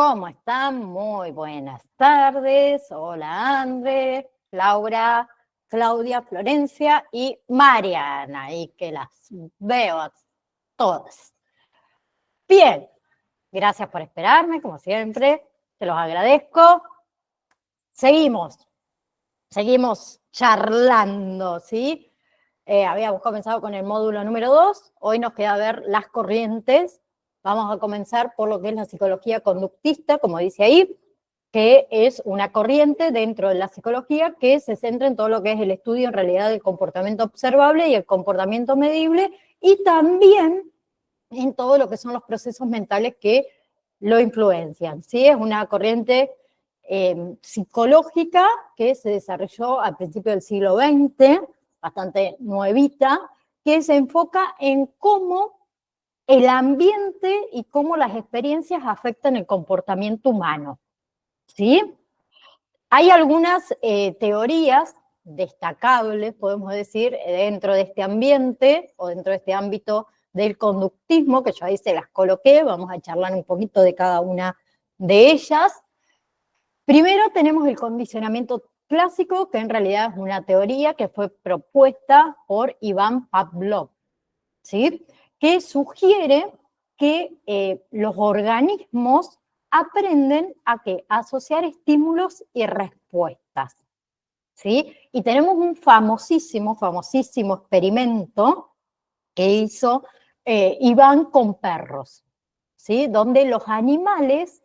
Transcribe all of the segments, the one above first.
¿Cómo están? Muy buenas tardes. Hola, André, Laura, Claudia, Florencia y Mariana. Y que las veo a todas. Bien, gracias por esperarme, como siempre. Te los agradezco. Seguimos charlando, ¿sí? Habíamos comenzado con el módulo número 2. Hoy nos queda ver las corrientes. Vamos a comenzar por lo que es la psicología conductista, como dice ahí, que es una corriente dentro de la psicología que se centra en todo lo que es el estudio en realidad del comportamiento observable y el comportamiento medible, y también en todo lo que son los procesos mentales que lo influencian, ¿sí? Es una corriente psicológica que se desarrolló al principio del siglo XX, bastante nuevita, que se enfoca en cómo el ambiente y cómo las experiencias afectan el comportamiento humano, ¿sí? Hay algunas teorías destacables, podemos decir, dentro de este ambiente o dentro de este ámbito del conductismo, que yo ahí se las coloqué, vamos a charlar un poquito de cada una de ellas. Primero tenemos el condicionamiento clásico, que en realidad es una teoría que fue propuesta por Iván Pavlov, ¿sí? Que sugiere que los organismos aprenden a asociar estímulos y respuestas, ¿sí? Y tenemos un famosísimo experimento que hizo Iván con perros, ¿sí? Donde los animales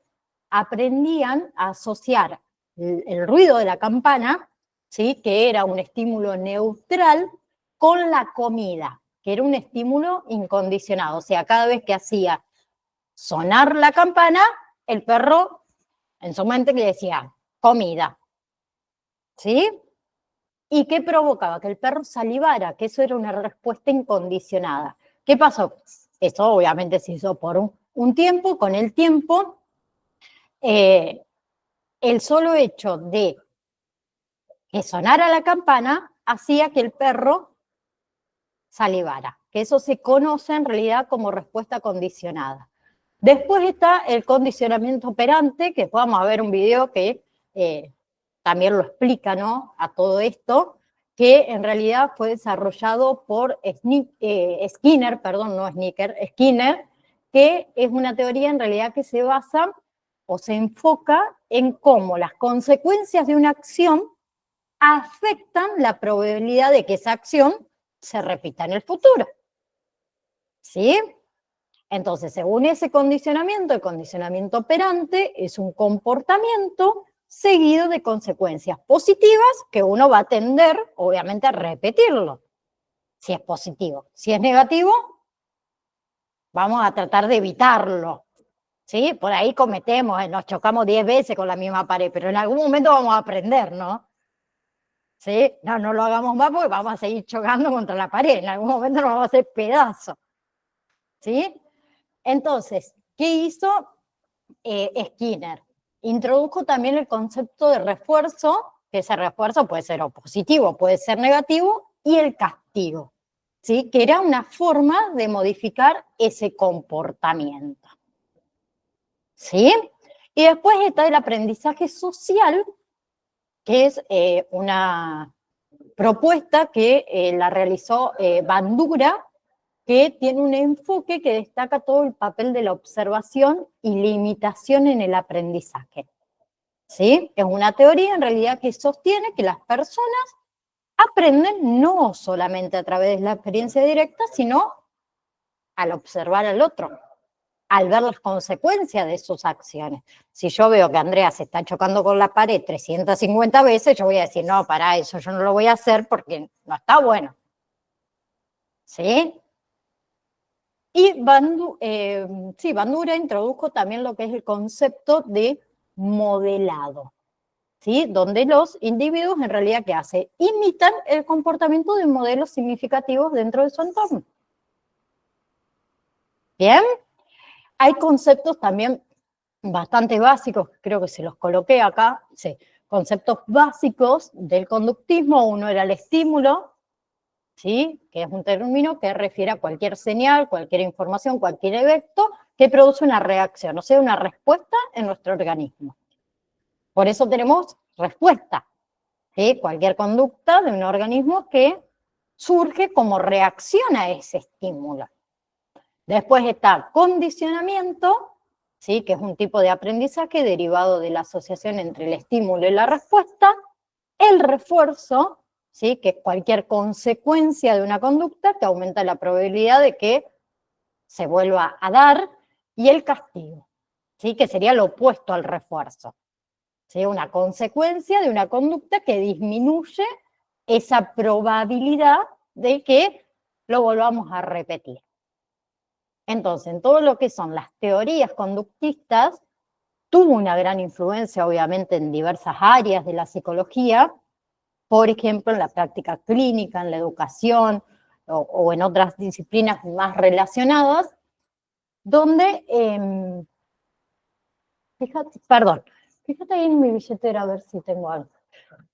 aprendían a asociar el ruido de la campana, ¿sí? Que era un estímulo neutral, con la comida, que era un estímulo incondicionado. O sea, cada vez que hacía sonar la campana, el perro en su mente le decía comida, ¿sí? ¿Y qué provocaba? Que el perro salivara, que eso era una respuesta incondicionada. ¿Qué pasó? Eso obviamente se hizo por un tiempo. Con el tiempo, el solo hecho de que sonara la campana hacía que el perro salivara, que eso se conoce en realidad como respuesta condicionada. Después está el condicionamiento operante, que vamos a ver un video que también lo explica, ¿no?, a todo esto, que en realidad fue desarrollado por Skinner, que es una teoría en realidad que se basa o se enfoca en cómo las consecuencias de una acción afectan la probabilidad de que esa acción se repita en el futuro, ¿sí? Entonces, según ese condicionamiento, el condicionamiento operante es un comportamiento seguido de consecuencias positivas que uno va a tender, obviamente, a repetirlo, si es positivo. Si es negativo, vamos a tratar de evitarlo, ¿sí? Por ahí cometemos, nos chocamos 10 veces con la misma pared, pero en algún momento vamos a aprender, ¿no? ¿Sí? No lo hagamos más porque vamos a seguir chocando contra la pared, en algún momento nos vamos a hacer pedazos, ¿sí? Entonces, ¿qué hizo Skinner? Introdujo también el concepto de refuerzo, que ese refuerzo puede ser o positivo, puede ser negativo, y el castigo, ¿sí? Que era una forma de modificar ese comportamiento, ¿sí? Y después está el aprendizaje social, que es una propuesta que la realizó Bandura, que tiene un enfoque que destaca todo el papel de la observación y la imitación en el aprendizaje, ¿sí? Es una teoría en realidad que sostiene que las personas aprenden no solamente a través de la experiencia directa, sino al observar al otro, al ver las consecuencias de sus acciones. Si yo veo que Andrea se está chocando con la pared 350 veces, yo voy a decir, no, para eso yo no lo voy a hacer porque no está bueno, ¿sí? Y Bandura introdujo también lo que es el concepto de modelado, ¿sí? Donde los individuos en realidad, ¿qué hacen? Imitan el comportamiento de modelos significativos dentro de su entorno. ¿Bien? Hay conceptos también bastante básicos, creo que se los coloqué acá, sí, conceptos básicos del conductismo. Uno era el estímulo, ¿sí? Que es un término que refiere a cualquier señal, cualquier información, cualquier evento que produce una reacción, o sea, una respuesta en nuestro organismo. Por eso tenemos respuesta, ¿sí? Cualquier conducta de un organismo que surge como reacción a ese estímulo. Después está condicionamiento, ¿sí? Que es un tipo de aprendizaje derivado de la asociación entre el estímulo y la respuesta. El refuerzo, ¿sí? Que es cualquier consecuencia de una conducta que aumenta la probabilidad de que se vuelva a dar. Y el castigo, ¿sí? Que sería lo opuesto al refuerzo, ¿sí? Una consecuencia de una conducta que disminuye esa probabilidad de que lo volvamos a repetir. Entonces, en todo lo que son las teorías conductistas, tuvo una gran influencia, obviamente, en diversas áreas de la psicología, por ejemplo, en la práctica clínica, en la educación o en otras disciplinas más relacionadas, donde, fíjate ahí en mi billetera a ver si tengo algo,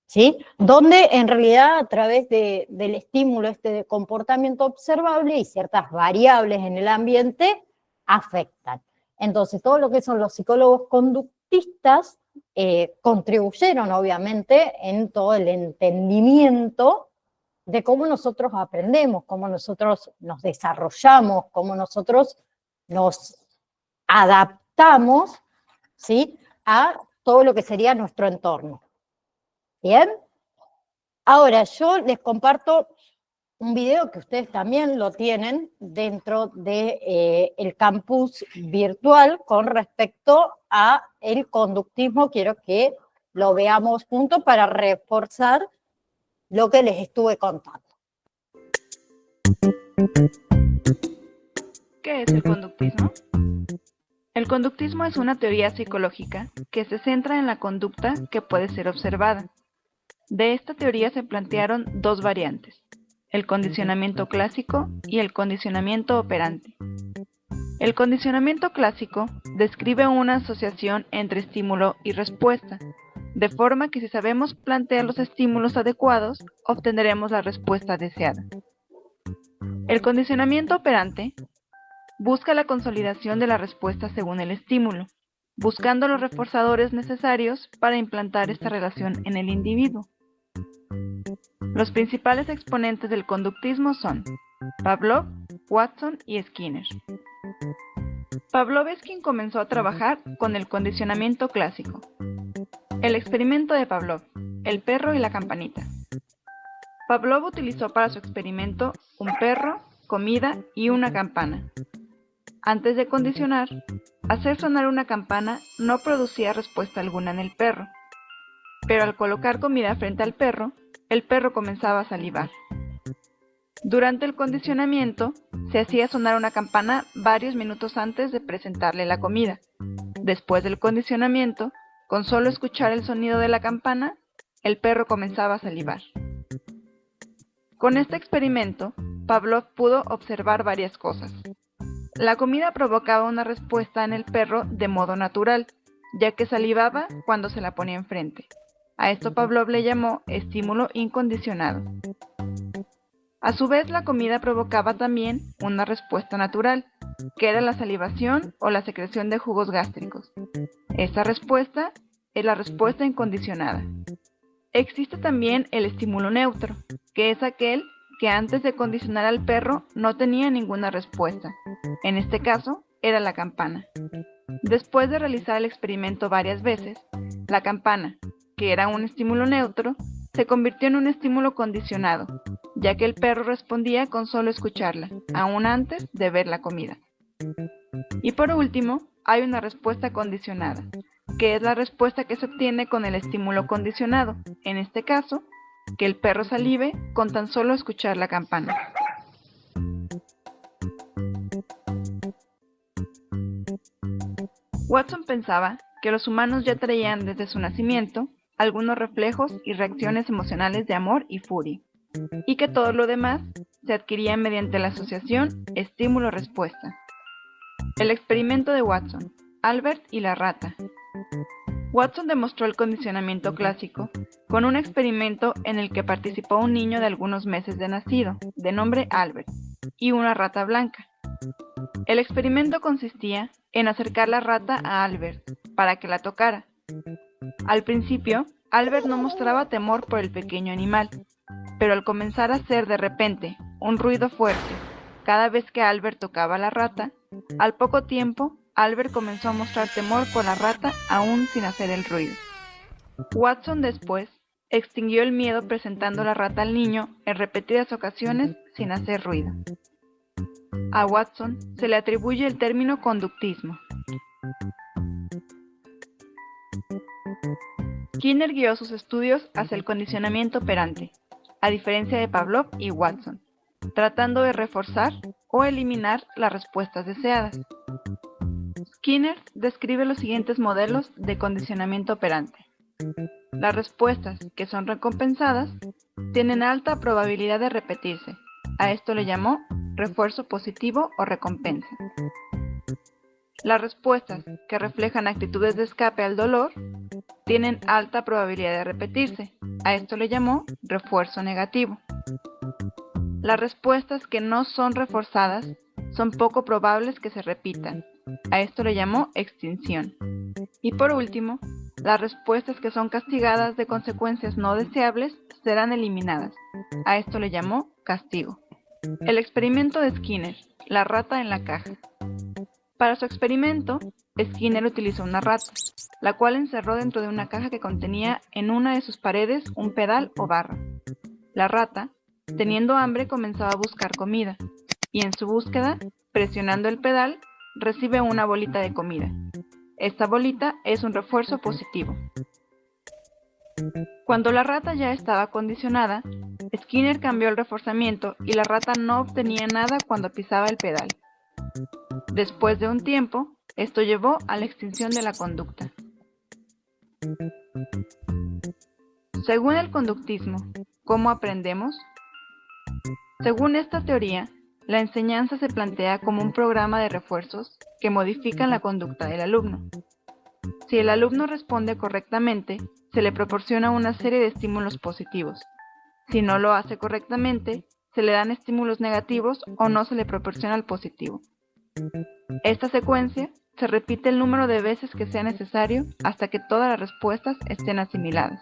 ¿sí? Donde en realidad a través del estímulo de comportamiento observable y ciertas variables en el ambiente afectan. Entonces, todo lo que son los psicólogos conductistas contribuyeron obviamente en todo el entendimiento de cómo nosotros aprendemos, cómo nosotros nos desarrollamos, cómo nosotros nos adaptamos, ¿sí? A todo lo que sería nuestro entorno. ¿Bien? Ahora yo les comparto un video que ustedes también lo tienen dentro de el campus virtual con respecto a el conductismo. Quiero que lo veamos juntos para reforzar lo que les estuve contando. ¿Qué es el conductismo? El conductismo es una teoría psicológica que se centra en la conducta que puede ser observada. De esta teoría se plantearon dos variantes, el condicionamiento clásico y el condicionamiento operante. El condicionamiento clásico describe una asociación entre estímulo y respuesta, de forma que si sabemos plantear los estímulos adecuados, obtendremos la respuesta deseada. El condicionamiento operante busca la consolidación de la respuesta según el estímulo, buscando los reforzadores necesarios para implantar esta relación en el individuo. Los principales exponentes del conductismo son Pavlov, Watson y Skinner. Pavlov es quien comenzó a trabajar con el condicionamiento clásico. El experimento de Pavlov, el perro y la campanita. Pavlov utilizó para su experimento un perro, comida y una campana. Antes de condicionar, hacer sonar una campana no producía respuesta alguna en el perro, pero al colocar comida frente al perro, el perro comenzaba a salivar. Durante el condicionamiento, se hacía sonar una campana varios minutos antes de presentarle la comida. Después del condicionamiento, con solo escuchar el sonido de la campana, el perro comenzaba a salivar. Con este experimento, Pavlov pudo observar varias cosas. La comida provocaba una respuesta en el perro de modo natural, ya que salivaba cuando se la ponía enfrente. A esto Pavlov le llamó estímulo incondicionado. A su vez, la comida provocaba también una respuesta natural, que era la salivación o la secreción de jugos gástricos. Esta respuesta es la respuesta incondicionada. Existe también el estímulo neutro, que es aquel que antes de condicionar al perro no tenía ninguna respuesta. En este caso, era la campana. Después de realizar el experimento varias veces, la campana, que era un estímulo neutro, se convirtió en un estímulo condicionado, ya que el perro respondía con solo escucharla, aún antes de ver la comida. Y por último, hay una respuesta condicionada, que es la respuesta que se obtiene con el estímulo condicionado, en este caso, que el perro salive con tan solo escuchar la campana. Watson pensaba que los humanos ya traían desde su nacimiento algunos reflejos y reacciones emocionales de amor y furia, y que todo lo demás se adquiría mediante la asociación estímulo-respuesta. El experimento de Watson, Albert y la rata. Watson demostró el condicionamiento clásico con un experimento en el que participó un niño de algunos meses de nacido, de nombre Albert, y una rata blanca. El experimento consistía en acercar la rata a Albert para que la tocara. Al principio, Albert no mostraba temor por el pequeño animal, pero al comenzar a hacer de repente un ruido fuerte cada vez que Albert tocaba a la rata, al poco tiempo Albert comenzó a mostrar temor por la rata aún sin hacer el ruido. Watson después extinguió el miedo presentando la rata al niño en repetidas ocasiones sin hacer ruido. A Watson se le atribuye el término conductismo. Skinner guió sus estudios hacia el condicionamiento operante, a diferencia de Pavlov y Watson, tratando de reforzar o eliminar las respuestas deseadas. Skinner describe los siguientes modelos de condicionamiento operante. Las respuestas que son recompensadas tienen alta probabilidad de repetirse. A esto le llamó refuerzo positivo o recompensa. Las respuestas que reflejan actitudes de escape al dolor tienen alta probabilidad de repetirse. A esto le llamó refuerzo negativo. Las respuestas que no son reforzadas son poco probables que se repitan. A esto le llamó extinción. Y por último, las respuestas que son castigadas de consecuencias no deseables serán eliminadas. A esto le llamó castigo. El experimento de Skinner, la rata en la caja. Para su experimento, Skinner utilizó una rata, la cual encerró dentro de una caja que contenía en una de sus paredes un pedal o barra. La rata, teniendo hambre, comenzaba a buscar comida, y en su búsqueda, presionando el pedal, recibe una bolita de comida. Esta bolita es un refuerzo positivo. Cuando la rata ya estaba condicionada, Skinner cambió el reforzamiento y la rata no obtenía nada cuando pisaba el pedal. Después de un tiempo, esto llevó a la extinción de la conducta. Según el conductismo, ¿cómo aprendemos? Según esta teoría, la enseñanza se plantea como un programa de refuerzos que modifican la conducta del alumno. Si el alumno responde correctamente, se le proporciona una serie de estímulos positivos. Si no lo hace correctamente, se le dan estímulos negativos o no se le proporciona el positivo. Esta secuencia se repite el número de veces que sea necesario hasta que todas las respuestas estén asimiladas.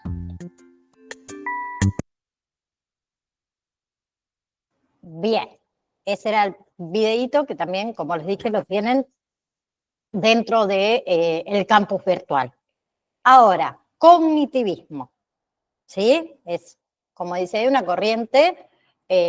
Bien, ese era el videíto que también, como les dije, lo tienen dentro de el campus virtual. Ahora, cognitivismo, ¿sí? Es, como dice, hay una corriente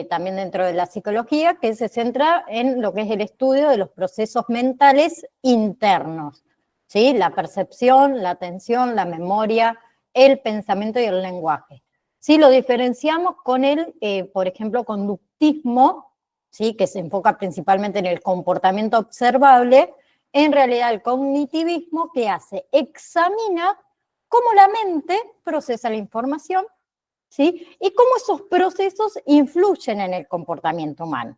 también dentro de la psicología que se centra en lo que es el estudio de los procesos mentales internos, ¿sí? La percepción, la atención, la memoria, el pensamiento y el lenguaje. Si lo diferenciamos con el, por ejemplo, conductismo, ¿sí? Que se enfoca principalmente en el comportamiento observable, en realidad el cognitivismo, ¿qué hace? Examina cómo la mente procesa la información, ¿sí? Y cómo esos procesos influyen en el comportamiento humano.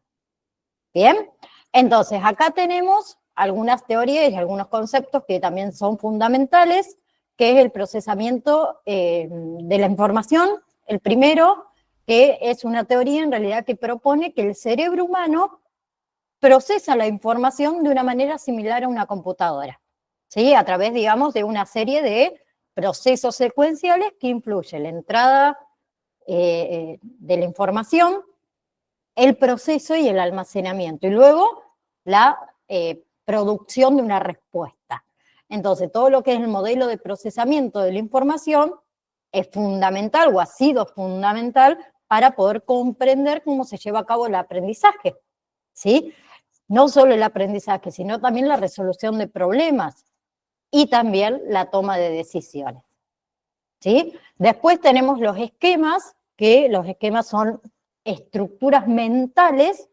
Bien, entonces acá tenemos algunas teorías y algunos conceptos que también son fundamentales, que es el procesamiento de la información. El primero, que es una teoría en realidad que propone que el cerebro humano procesa la información de una manera similar a una computadora, ¿sí? A través, digamos, de una serie de procesos secuenciales que influyen la entrada de la información, el proceso y el almacenamiento, y luego la producción de una respuesta. Entonces, todo lo que es el modelo de procesamiento de la información es fundamental o ha sido fundamental para poder comprender cómo se lleva a cabo el aprendizaje, ¿sí? No solo el aprendizaje, sino también la resolución de problemas y también la toma de decisiones, ¿sí? Después tenemos los esquemas, que los esquemas son estructuras mentales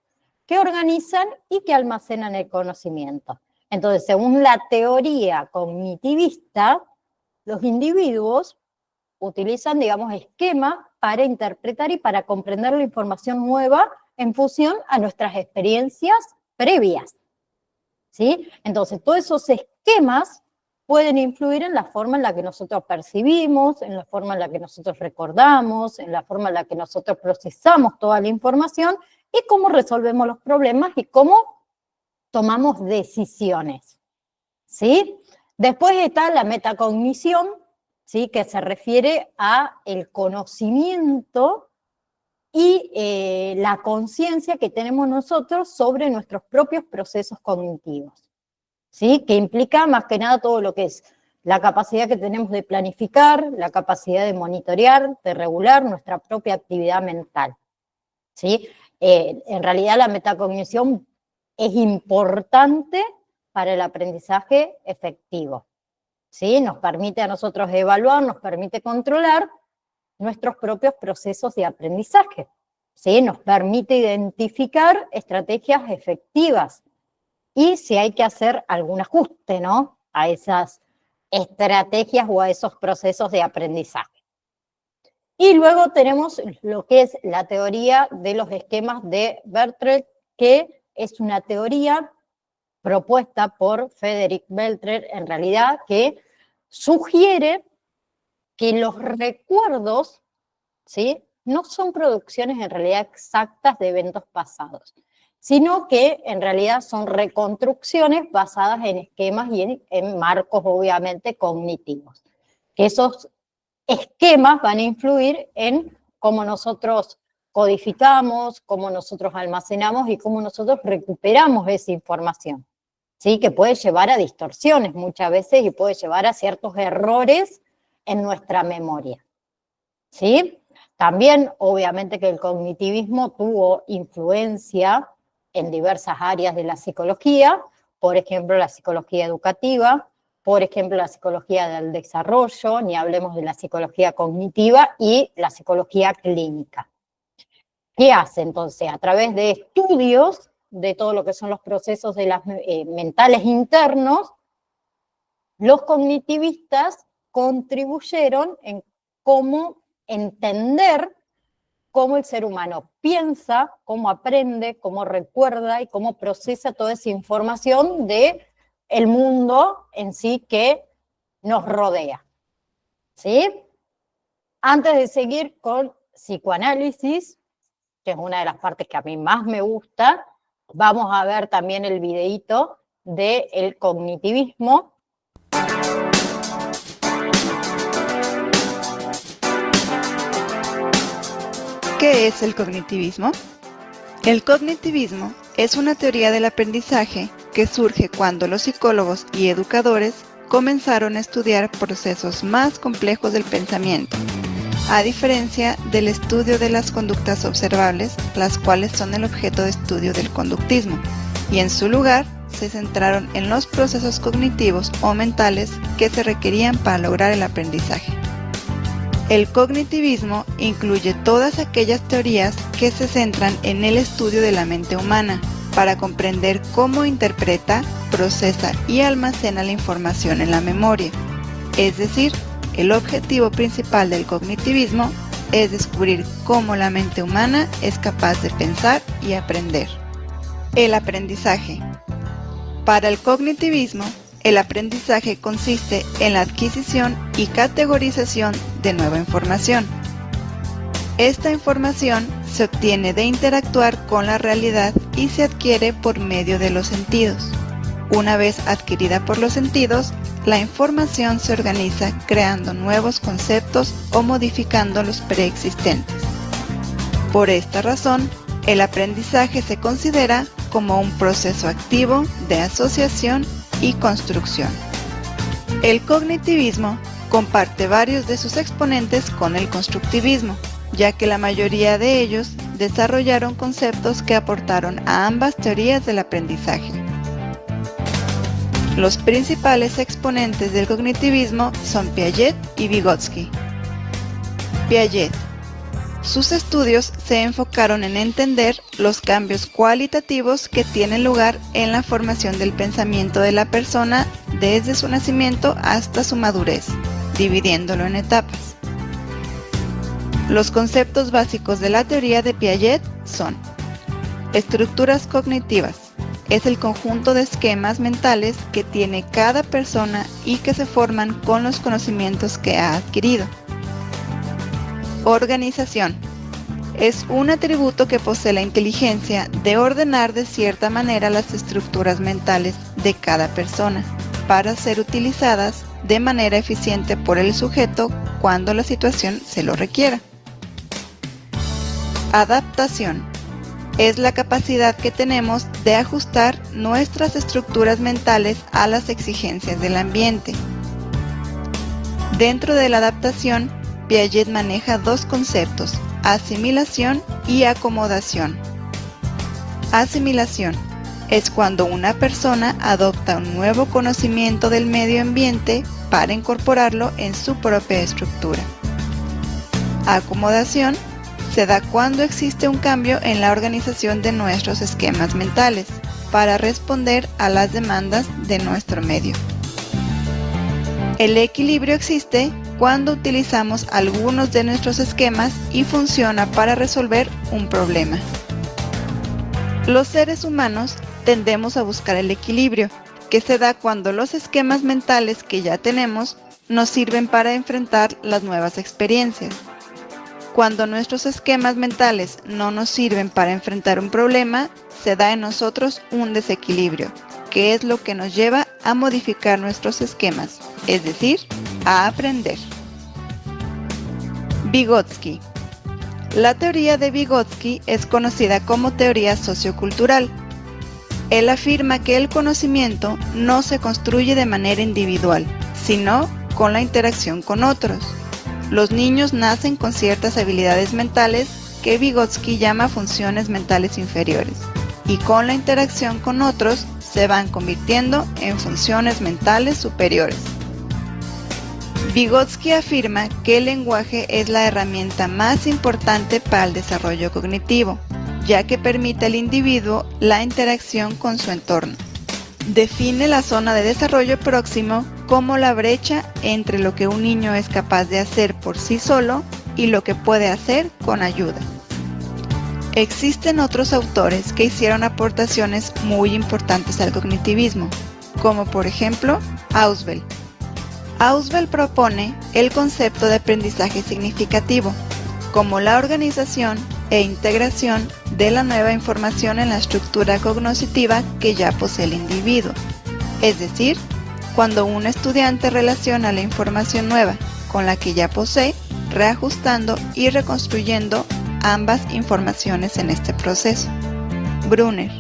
que organizan y que almacenan el conocimiento. Entonces, según la teoría cognitivista, los individuos utilizan, digamos, esquemas para interpretar y para comprender la información nueva en función a nuestras experiencias previas, ¿sí? Entonces, todos esos esquemas pueden influir en la forma en la que nosotros percibimos, en la forma en la que nosotros recordamos, en la forma en la que nosotros procesamos toda la información y cómo resolvemos los problemas y cómo tomamos decisiones, ¿sí? Después está la metacognición, ¿sí? Que se refiere a el conocimiento y la conciencia que tenemos nosotros sobre nuestros propios procesos cognitivos, ¿sí? Que implica más que nada todo lo que es la capacidad que tenemos de planificar, la capacidad de monitorear, de regular nuestra propia actividad mental, ¿sí? En realidad la metacognición es importante para el aprendizaje efectivo, ¿sí? Nos permite a nosotros evaluar, nos permite controlar nuestros propios procesos de aprendizaje, ¿sí? Nos permite identificar estrategias efectivas y si hay que hacer algún ajuste, ¿no? A esas estrategias o a esos procesos de aprendizaje. Y luego tenemos lo que es la teoría de los esquemas de Bertrand, que es una teoría propuesta por Frederick Bertrand, en realidad, que sugiere que los recuerdos, ¿sí?, no son producciones en realidad exactas de eventos pasados, sino que en realidad son reconstrucciones basadas en esquemas y en marcos, obviamente, cognitivos. Que esos esquemas van a influir en cómo nosotros codificamos, cómo nosotros almacenamos y cómo nosotros recuperamos esa información, ¿sí? Que puede llevar a distorsiones muchas veces y puede llevar a ciertos errores en nuestra memoria, ¿sí? También, obviamente, que el cognitivismo tuvo influencia en diversas áreas de la psicología, por ejemplo, la psicología educativa, por ejemplo, la psicología del desarrollo, ni hablemos de la psicología cognitiva y la psicología clínica. ¿Qué hace entonces? A través de estudios de todo lo que son los procesos de las, mentales internos, los cognitivistas contribuyeron en cómo entender cómo el ser humano piensa, cómo aprende, cómo recuerda y cómo procesa toda esa información de el mundo en sí que nos rodea, ¿sí? Antes de seguir con psicoanálisis, que es una de las partes que a mí más me gusta, vamos a ver también el videíto del cognitivismo. ¿Qué es el cognitivismo? El cognitivismo es una teoría del aprendizaje que surge cuando los psicólogos y educadores comenzaron a estudiar procesos más complejos del pensamiento, a diferencia del estudio de las conductas observables, las cuales son el objeto de estudio del conductismo, y en su lugar se centraron en los procesos cognitivos o mentales que se requerían para lograr el aprendizaje. El cognitivismo incluye todas aquellas teorías que se centran en el estudio de la mente humana para comprender cómo interpreta, procesa y almacena la información en la memoria. Es decir, el objetivo principal del cognitivismo es descubrir cómo la mente humana es capaz de pensar y aprender. El aprendizaje. Para el cognitivismo, el aprendizaje consiste en la adquisición y categorización de nueva información. Esta información se obtiene de interactuar con la realidad y se adquiere por medio de los sentidos. Una vez adquirida por los sentidos, la información se organiza creando nuevos conceptos o modificando los preexistentes. Por esta razón, el aprendizaje se considera como un proceso activo de asociación y construcción. El cognitivismo comparte varios de sus exponentes con el constructivismo, ya que la mayoría de ellos desarrollaron conceptos que aportaron a ambas teorías del aprendizaje. Los principales exponentes del cognitivismo son Piaget y Vygotsky. Piaget. Sus estudios se enfocaron en entender los cambios cualitativos que tienen lugar en la formación del pensamiento de la persona desde su nacimiento hasta su madurez, dividiéndolo en etapas. Los conceptos básicos de la teoría de Piaget son: estructuras cognitivas. Es el conjunto de esquemas mentales que tiene cada persona y que se forman con los conocimientos que ha adquirido. Organización. es un atributo que posee la inteligencia de ordenar de cierta manera las estructuras mentales de cada persona para ser utilizadas de manera eficiente por el sujeto cuando la situación se lo requiera. Adaptación es la capacidad que tenemos de ajustar nuestras estructuras mentales a las exigencias del ambiente. Dentro de la adaptación, Piaget maneja dos conceptos: asimilación y acomodación. Asimilación es cuando una persona adopta un nuevo conocimiento del medio ambiente para incorporarlo en su propia estructura. Acomodación se da cuando existe un cambio en la organización de nuestros esquemas mentales para responder a las demandas de nuestro medio. El equilibrio existe cuando utilizamos algunos de nuestros esquemas y funciona para resolver un problema. Los seres humanos tendemos a buscar el equilibrio, que se da cuando los esquemas mentales que ya tenemos nos sirven para enfrentar las nuevas experiencias. Cuando nuestros esquemas mentales no nos sirven para enfrentar un problema, se da en nosotros un desequilibrio, que es lo que nos lleva a modificar nuestros esquemas, es decir, a aprender. Vygotsky. La teoría de Vygotsky es conocida como teoría sociocultural. Él afirma que el conocimiento no se construye de manera individual, sino con la interacción con otros. Los niños nacen con ciertas habilidades mentales que Vygotsky llama funciones mentales inferiores, y con la interacción con otros se van convirtiendo en funciones mentales superiores. Vygotsky afirma que el lenguaje es la herramienta más importante para el desarrollo cognitivo, ya que permite al individuo la interacción con su entorno. Define la zona de desarrollo próximo como la brecha entre lo que un niño es capaz de hacer por sí solo y lo que puede hacer con ayuda. Existen otros autores que hicieron aportaciones muy importantes al cognitivismo, como por ejemplo Ausubel. Ausubel propone el concepto de aprendizaje significativo, como la organización e integración de la nueva información en la estructura cognitiva que ya posee el individuo. Es decir, cuando un estudiante relaciona la información nueva con la que ya posee, reajustando y reconstruyendo ambas informaciones en este proceso. Brunner,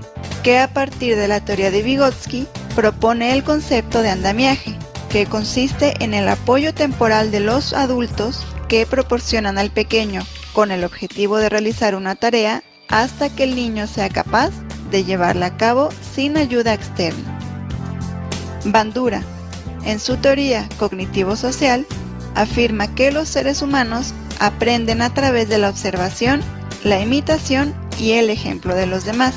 que a partir de la teoría de Vygotsky, propone el concepto de andamiaje, que consiste en el apoyo temporal de los adultos que proporcionan al pequeño con el objetivo de realizar una tarea hasta que el niño sea capaz de llevarla a cabo sin ayuda externa. Bandura, en su teoría cognitivo-social, afirma que los seres humanos aprenden a través de la observación, la imitación y el ejemplo de los demás.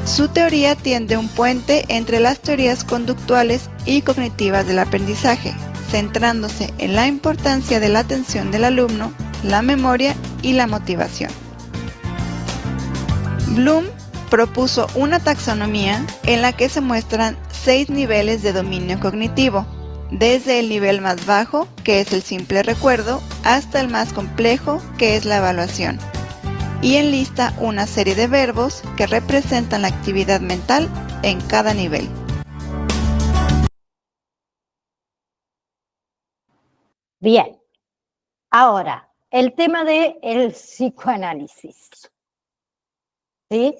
Su teoría tiende un puente entre las teorías conductuales y cognitivas del aprendizaje, centrándose en la importancia de la atención del alumno, la memoria y la motivación. Bloom propuso una taxonomía en la que se muestran 6 niveles de dominio cognitivo, desde el nivel más bajo, que es el simple recuerdo, hasta el más complejo, que es la evaluación, y enlista una serie de verbos que representan la actividad mental en cada nivel. Bien, ahora, el tema del psicoanálisis. ¿Sí?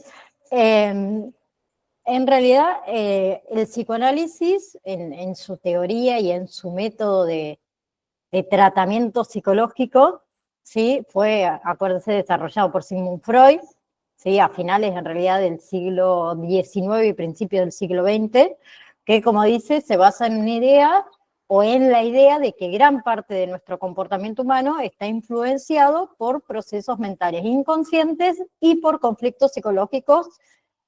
En realidad, el psicoanálisis, en su teoría y en su método de tratamiento psicológico, ¿sí? Fue, acuérdense, desarrollado por Sigmund Freud, ¿sí? A finales, en realidad, del siglo XIX y principios del siglo XX, que, como dice, se basa en una idea o en la idea de que gran parte de nuestro comportamiento humano está influenciado por procesos mentales inconscientes y por conflictos psicológicos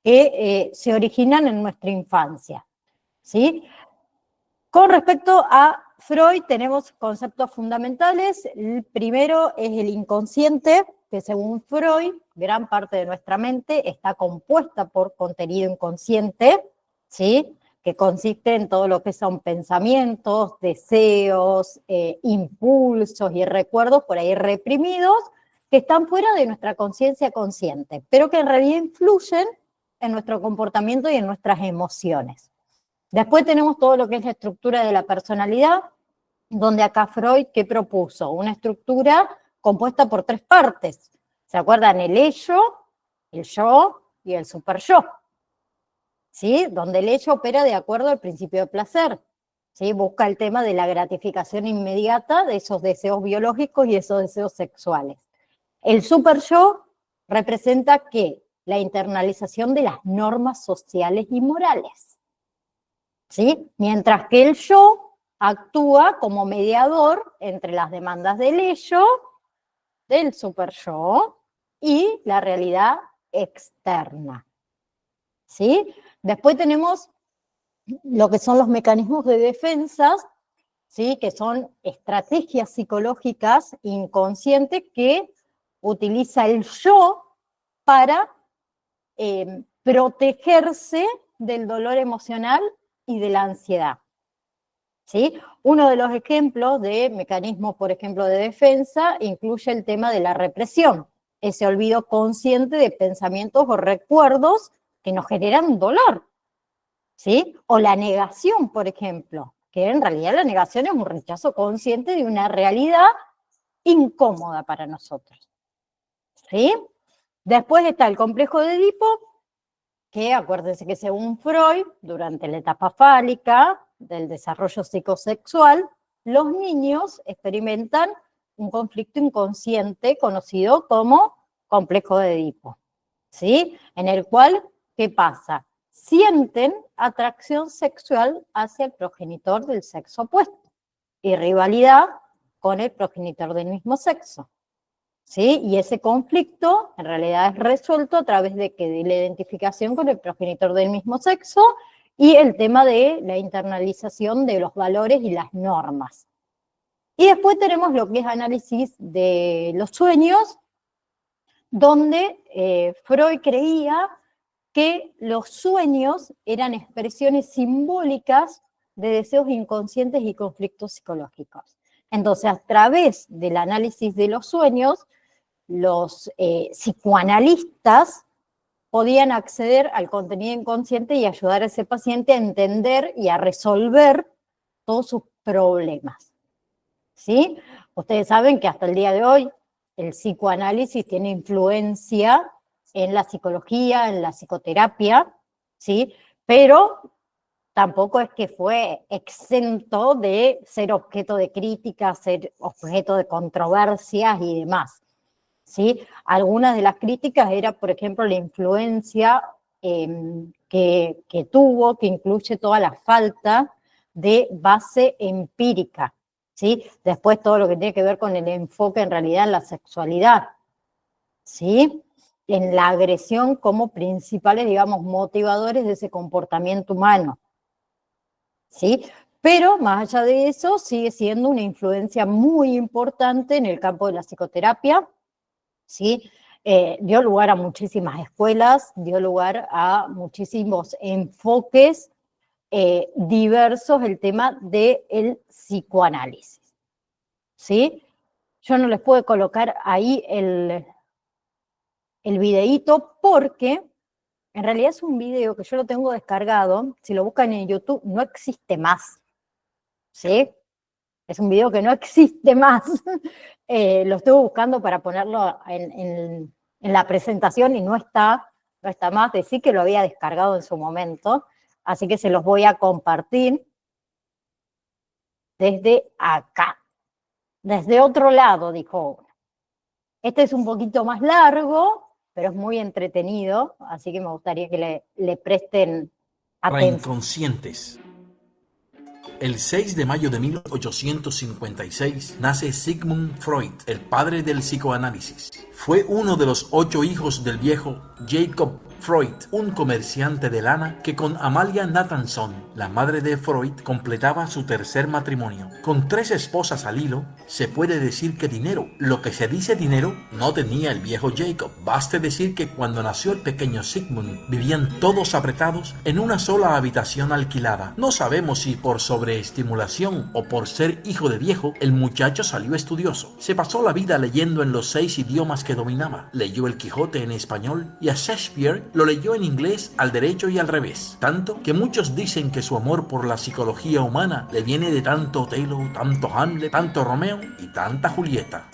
que se originan en nuestra infancia, ¿sí? Con respecto a Freud tenemos conceptos fundamentales. El primero es el inconsciente, que según Freud, gran parte de nuestra mente está compuesta por contenido inconsciente, ¿sí? Que consiste en todo lo que son pensamientos, deseos, impulsos y recuerdos por ahí reprimidos, que están fuera de nuestra conciencia consciente, pero que en realidad influyen en nuestro comportamiento y en nuestras emociones. Después tenemos todo lo que es la estructura de la personalidad, donde acá Freud, ¿qué propuso? Una estructura compuesta por 3 partes. ¿Se acuerdan? El ello, el yo y el superyo. ¿Sí? Donde el ello opera de acuerdo al principio de placer. ¿Sí? Busca el tema de la gratificación inmediata de esos deseos biológicos y esos deseos sexuales. El superyo representa ¿qué? La internalización de las normas sociales y morales. ¿Sí? Mientras que el yo actúa como mediador entre las demandas del ello, del superyo, y la realidad externa. ¿Sí? Después tenemos lo que son los mecanismos de defensa, ¿sí? Que son estrategias psicológicas inconscientes que utiliza el yo para protegerse del dolor emocional y de la ansiedad. ¿Sí? Uno de los ejemplos de mecanismos, por ejemplo, de defensa, incluye el tema de la represión, ese olvido consciente de pensamientos o recuerdos que nos generan dolor, ¿sí? O la negación, por ejemplo, que en realidad la negación es un rechazo consciente de una realidad incómoda para nosotros, ¿sí? Después está el complejo de Edipo, que acuérdense que según Freud, durante la etapa fálica del desarrollo psicosexual, los niños experimentan un conflicto inconsciente conocido como complejo de Edipo, ¿sí? En el cual, ¿qué pasa? Sienten atracción sexual hacia el progenitor del sexo opuesto y rivalidad con el progenitor del mismo sexo. ¿Sí? Y ese conflicto en realidad es resuelto a través de la identificación con el progenitor del mismo sexo y el tema de la internalización de los valores y las normas. Y después tenemos lo que es análisis de los sueños, donde Freud creía que los sueños eran expresiones simbólicas de deseos inconscientes y conflictos psicológicos. Entonces, a través del análisis de los sueños, los psicoanalistas podían acceder al contenido inconsciente y ayudar a ese paciente a entender y a resolver todos sus problemas. ¿Sí? Ustedes saben que hasta el día de hoy el psicoanálisis tiene influencia en la psicología, en la psicoterapia, ¿sí? Pero tampoco es que fue exento de ser objeto de críticas, ser objeto de controversias y demás, ¿sí? Algunas de las críticas era, por ejemplo, la influencia que tuvo, que incluye toda la falta de base empírica, ¿sí? Después todo lo que tiene que ver con el enfoque en realidad en la sexualidad, ¿sí? En la agresión como principales, digamos, motivadores de ese comportamiento humano, ¿sí? Pero más allá de eso, sigue siendo una influencia muy importante en el campo de la psicoterapia, ¿sí? Dio lugar a muchísimas escuelas, dio lugar a muchísimos enfoques diversos, el tema del psicoanálisis, ¿sí? Yo no les puedo colocar ahí el videíto porque en realidad es un video que yo lo tengo descargado, si lo buscan en YouTube no existe más, ¿sí? Es un video que no existe más. Lo estuve buscando para ponerlo en la presentación y no está más. Decí que lo había descargado en su momento, así que se los voy a compartir desde acá. Desde otro lado, dijo uno. Este es un poquito más largo, pero es muy entretenido, así que me gustaría que le presten atención. Inconscientes. El 6 de mayo de 1856 nace Sigmund Freud, el padre del psicoanálisis. Fue uno de los 8 hijos del viejo Jacob Freud, un comerciante de lana que con Amalia Nathanson, la madre de Freud, completaba su tercer matrimonio. Con 3 esposas al hilo, se puede decir que dinero, lo que se dice dinero, no tenía el viejo Jacob. Baste decir que cuando nació el pequeño Sigmund, vivían todos apretados en una sola habitación alquilada. No sabemos si por sobreestimulación o por ser hijo de viejo, el muchacho salió estudioso. Se pasó la vida leyendo en los 6 idiomas que dominaba. Leyó el Quijote en español y a Shakespeare lo leyó en inglés al derecho y al revés, tanto que muchos dicen que su amor por la psicología humana le viene de tanto Otelo, tanto Hamlet, tanto Romeo y tanta Julieta.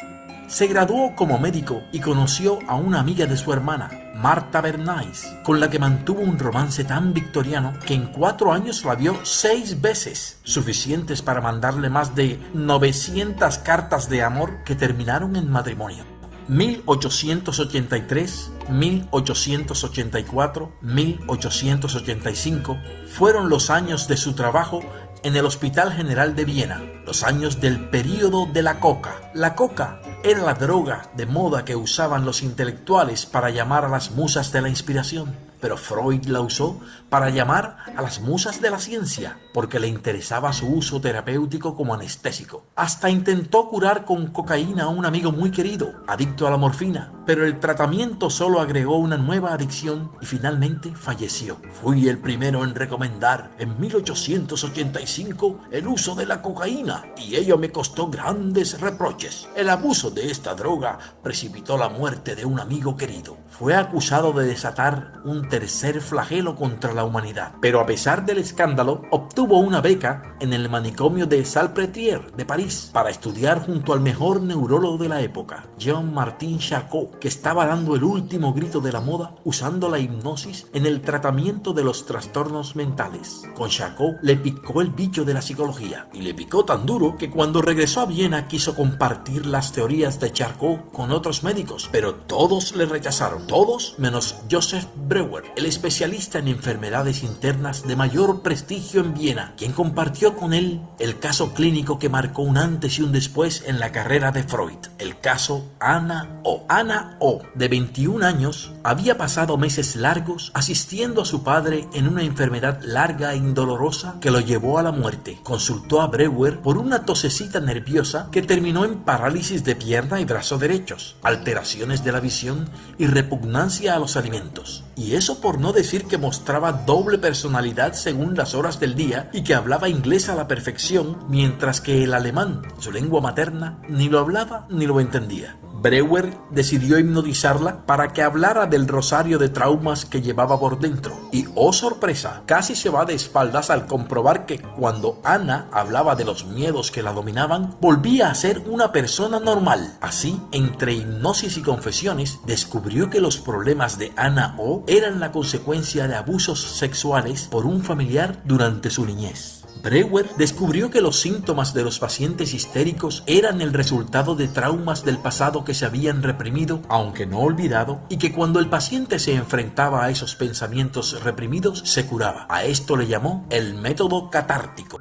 Se graduó como médico y conoció a una amiga de su hermana, Martha Bernays, con la que mantuvo un romance tan victoriano que en 4 años la vio 6 veces, suficientes para mandarle más de 900 cartas de amor que terminaron en matrimonio. 1883, 1884, 1885 fueron los años de su trabajo en el Hospital General de Viena, los años del período de la coca. La coca era la droga de moda que usaban los intelectuales para llamar a las musas de la inspiración, pero Freud la usó para llamar a las musas de la ciencia, porque le interesaba su uso terapéutico como anestésico. Hasta intentó curar con cocaína a un amigo muy querido, adicto a la morfina, pero el tratamiento solo agregó una nueva adicción y finalmente falleció. Fui el primero en recomendar en 1885 el uso de la cocaína y ello me costó grandes reproches. El abuso de esta droga precipitó la muerte de un amigo querido. Fue acusado de desatar un tercer flagelo contra la humanidad, pero a pesar del escándalo, obtuvo una beca en el manicomio de Salpêtrière de París para estudiar junto al mejor neurólogo de la época, Jean-Martin Charcot, que estaba dando el último grito de la moda usando la hipnosis en el tratamiento de los trastornos mentales. Con Charcot le picó el bicho de la psicología y le picó tan duro que cuando regresó a Viena quiso compartir las teorías de Charcot con otros médicos, pero todos le rechazaron, todos menos Joseph Breuer, el especialista en enfermedades internas de mayor prestigio en Viena, quien compartió con él el caso clínico que marcó un antes y un después en la carrera de Freud, el caso Anna O. Anna O, de 21 años, había pasado meses largos asistiendo a su padre en una enfermedad larga e indolorosa que lo llevó a la muerte. Consultó a Breuer por una tosecita nerviosa que terminó en parálisis de pierna y brazo derechos, alteraciones de la visión y repugnancia a los alimentos. Y eso por no decir que mostraba doble personalidad según las horas del día y que hablaba inglés a la perfección, mientras que el alemán, su lengua materna, ni lo hablaba ni lo entendía. Breuer decidió hipnotizarla para que hablara del rosario de traumas que llevaba por dentro. Y ¡oh sorpresa! Casi se va de espaldas al comprobar que cuando Ana hablaba de los miedos que la dominaban, volvía a ser una persona normal. Así, entre hipnosis y confesiones, descubrió que los problemas de Anna O eran la consecuencia de abusos sexuales por un familiar durante su niñez. Breuer descubrió que los síntomas de los pacientes histéricos eran el resultado de traumas del pasado que se habían reprimido, aunque no olvidado, y que cuando el paciente se enfrentaba a esos pensamientos reprimidos, se curaba. A esto le llamó el método catártico.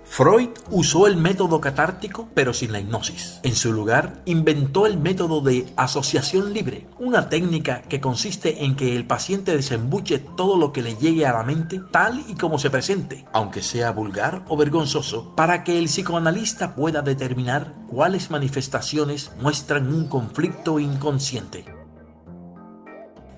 Freud usó el método catártico, pero sin la hipnosis. En su lugar, inventó el método de asociación libre, una técnica que consiste en que el paciente desembuche todo lo que le llegue a la mente, tal y como se presente, aunque sea vulgar o vergonzoso, para que el psicoanalista pueda determinar cuáles manifestaciones muestran un conflicto inconsciente.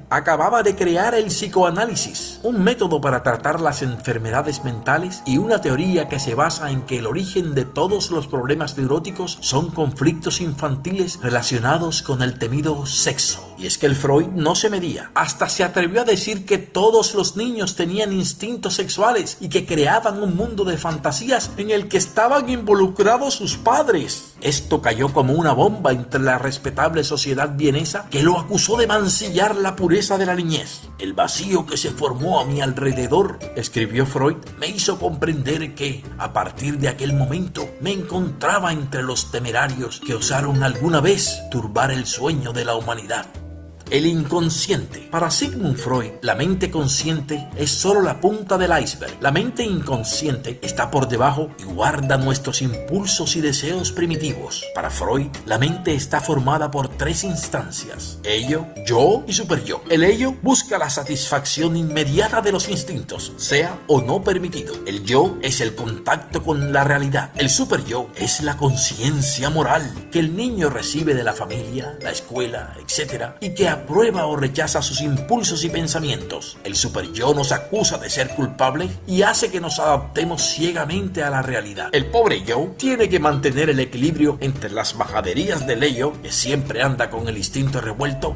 Acababa de crear el psicoanálisis, un método para tratar las enfermedades mentales y una teoría que se basa en que el origen de todos los problemas neuróticos son conflictos infantiles relacionados con el temido sexo. Y es que el Freud no se medía, hasta se atrevió a decir que todos los niños tenían instintos sexuales y que creaban un mundo de fantasías en el que estaban involucrados sus padres. Esto cayó como una bomba entre la respetable sociedad vienesa, que lo acusó de mancillar la pureza de la niñez. El vacío que se formó a mi alrededor, escribió Freud, me hizo comprender que, a partir de aquel momento, me encontraba entre los temerarios que osaron alguna vez turbar el sueño de la humanidad. El inconsciente. Para Sigmund Freud, la mente consciente es solo la punta del iceberg. La mente inconsciente está por debajo y guarda nuestros impulsos y deseos primitivos. Para Freud, la mente está formada por tres instancias: ello, yo y superyo. El ello busca la satisfacción inmediata de los instintos, sea o no permitido. El yo es el contacto con la realidad. El superyo es la conciencia moral que el niño recibe de la familia, la escuela, etc., y que aprueba o rechaza sus impulsos y pensamientos. El superyo nos acusa de ser culpables y hace que nos adaptemos ciegamente a la realidad. El pobre yo tiene que mantener el equilibrio entre las majaderías del ello, que siempre anda con el instinto revuelto,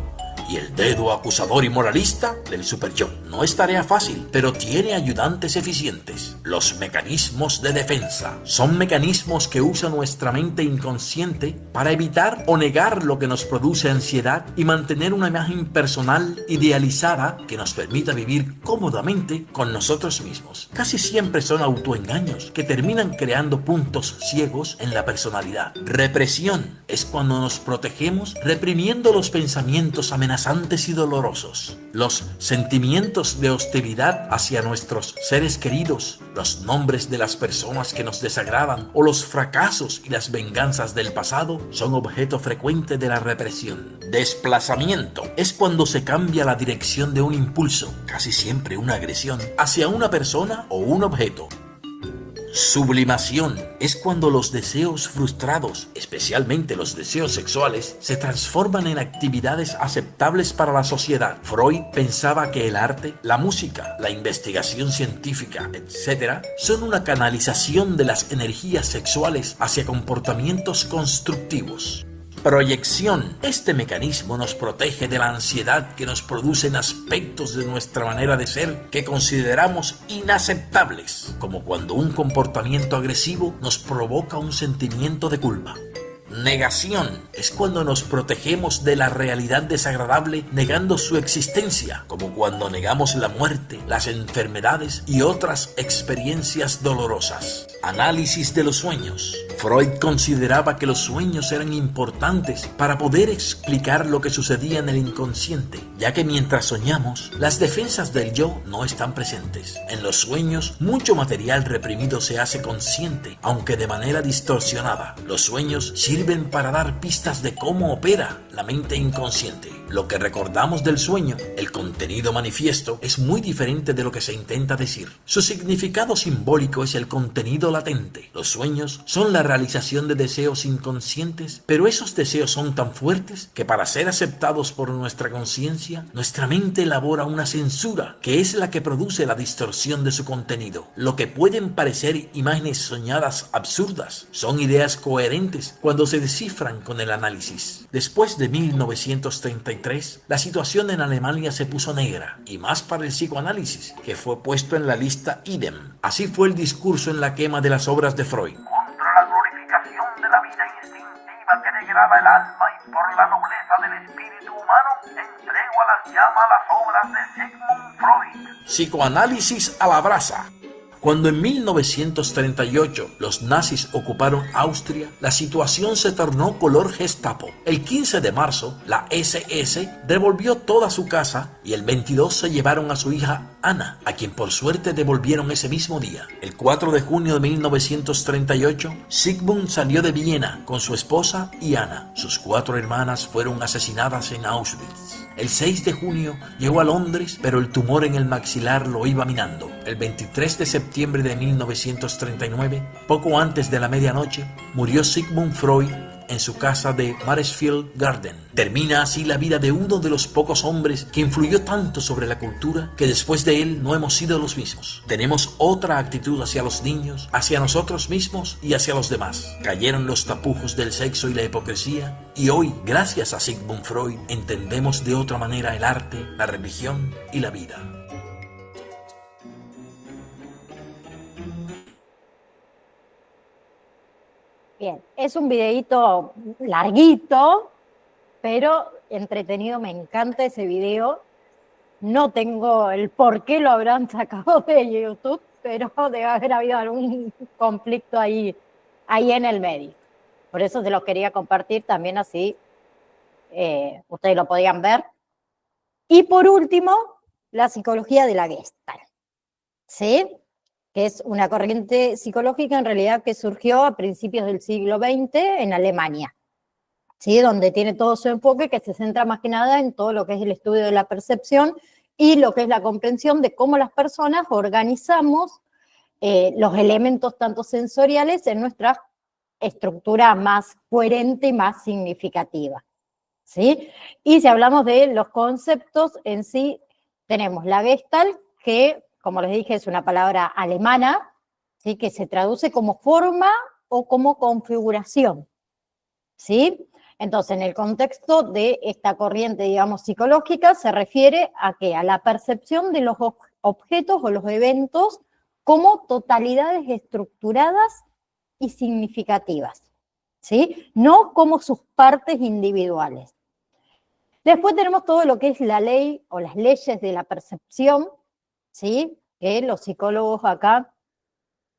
y el dedo acusador y moralista del superyo. No es tarea fácil, pero tiene ayudantes eficientes. Los mecanismos de defensa son mecanismos que usa nuestra mente inconsciente para evitar o negar lo que nos produce ansiedad y mantener una imagen personal idealizada que nos permita vivir cómodamente con nosotros mismos. Casi siempre son autoengaños que terminan creando puntos ciegos en la personalidad. Represión es cuando nos protegemos reprimiendo los pensamientos amenazantes y dolorosos, los sentimientos de hostilidad hacia nuestros seres queridos, los nombres de las personas que nos desagradan o los fracasos y las venganzas del pasado son objeto frecuente de la represión. Desplazamiento es cuando se cambia la dirección de un impulso, casi siempre una agresión, hacia una persona o un objeto. Sublimación es cuando los deseos frustrados, especialmente los deseos sexuales, se transforman en actividades aceptables para la sociedad. Freud pensaba que el arte, la música, la investigación científica, etc., son una canalización de las energías sexuales hacia comportamientos constructivos. Proyección. Este mecanismo nos protege de la ansiedad que nos producen aspectos de nuestra manera de ser que consideramos inaceptables, como cuando un comportamiento agresivo nos provoca un sentimiento de culpa. Negación es cuando nos protegemos de la realidad desagradable negando su existencia, como cuando negamos la muerte, las enfermedades y otras experiencias dolorosas. Análisis de los sueños. Freud consideraba que los sueños eran importantes para poder explicar lo que sucedía en el inconsciente, ya que mientras soñamos, las defensas del yo no están presentes. En los sueños, mucho material reprimido se hace consciente, aunque de manera distorsionada. Los sueños sirven para dar pistas de cómo opera la mente inconsciente. Lo que recordamos del sueño, el contenido manifiesto, es muy diferente de lo que se intenta decir. Su significado simbólico es el contenido latente. Los sueños son la realización de deseos inconscientes, pero esos deseos son tan fuertes que para ser aceptados por nuestra conciencia, nuestra mente elabora una censura que es la que produce la distorsión de su contenido. Lo que pueden parecer imágenes soñadas absurdas son ideas coherentes cuando se descifran con el análisis. Después de 1933, la situación en Alemania se puso negra, y más para el psicoanálisis, que fue puesto en la lista idem. Así fue el discurso en la quema de las obras de Freud. Contra la glorificación de la vida instintiva que degrada el alma y por la nobleza del espíritu humano, entrego a las llamas las obras de Sigmund Freud. Psicoanálisis a la brasa. Cuando en 1938 los nazis ocuparon Austria, la situación se tornó color Gestapo. El 15 de marzo, la SS devolvió toda su casa y el 22 se llevaron a su hija Ana, a quien por suerte devolvieron ese mismo día. El 4 de junio de 1938, Sigmund salió de Viena con su esposa y Ana. Sus 4 hermanas fueron asesinadas en Auschwitz. El 6 de junio llegó a Londres, pero el tumor en el maxilar lo iba minando. El 23 de septiembre de 1939, poco antes de la medianoche, murió Sigmund Freud en su casa de Maresfield Garden. Termina así la vida de uno de los pocos hombres que influyó tanto sobre la cultura que después de él no hemos sido los mismos. Tenemos otra actitud hacia los niños, hacia nosotros mismos y hacia los demás. Cayeron los tapujos del sexo y la hipocresía y hoy, gracias a Sigmund Freud, entendemos de otra manera el arte, la religión y la vida. Bien, es un videíto larguito, pero entretenido. Me encanta ese video. No tengo el por qué lo habrán sacado de YouTube, pero debe haber habido algún conflicto ahí en el medio. Por eso se los quería compartir también así. Ustedes lo podían ver. Y por último, la psicología de la Gestalt, ¿sí? Que es una corriente psicológica en realidad que surgió a principios del siglo XX en Alemania. ¿sí? Donde tiene todo su enfoque, que se centra más que nada en todo lo que es el estudio de la percepción y lo que es la comprensión de cómo las personas organizamos los elementos tanto sensoriales en nuestra estructura más coherente y más significativa, ¿sí? Y si hablamos de los conceptos en sí, tenemos la Gestalt, que, como les dije, es una palabra alemana, ¿sí? Que se traduce como forma o como configuración, ¿sí? Entonces, en el contexto de esta corriente, digamos, psicológica, se refiere a ¿qué? A la percepción de los objetos o los eventos como totalidades estructuradas y significativas, ¿sí? No como sus partes individuales. Después tenemos todo lo que es la ley o las leyes de la percepción, ¿sí? Que los psicólogos acá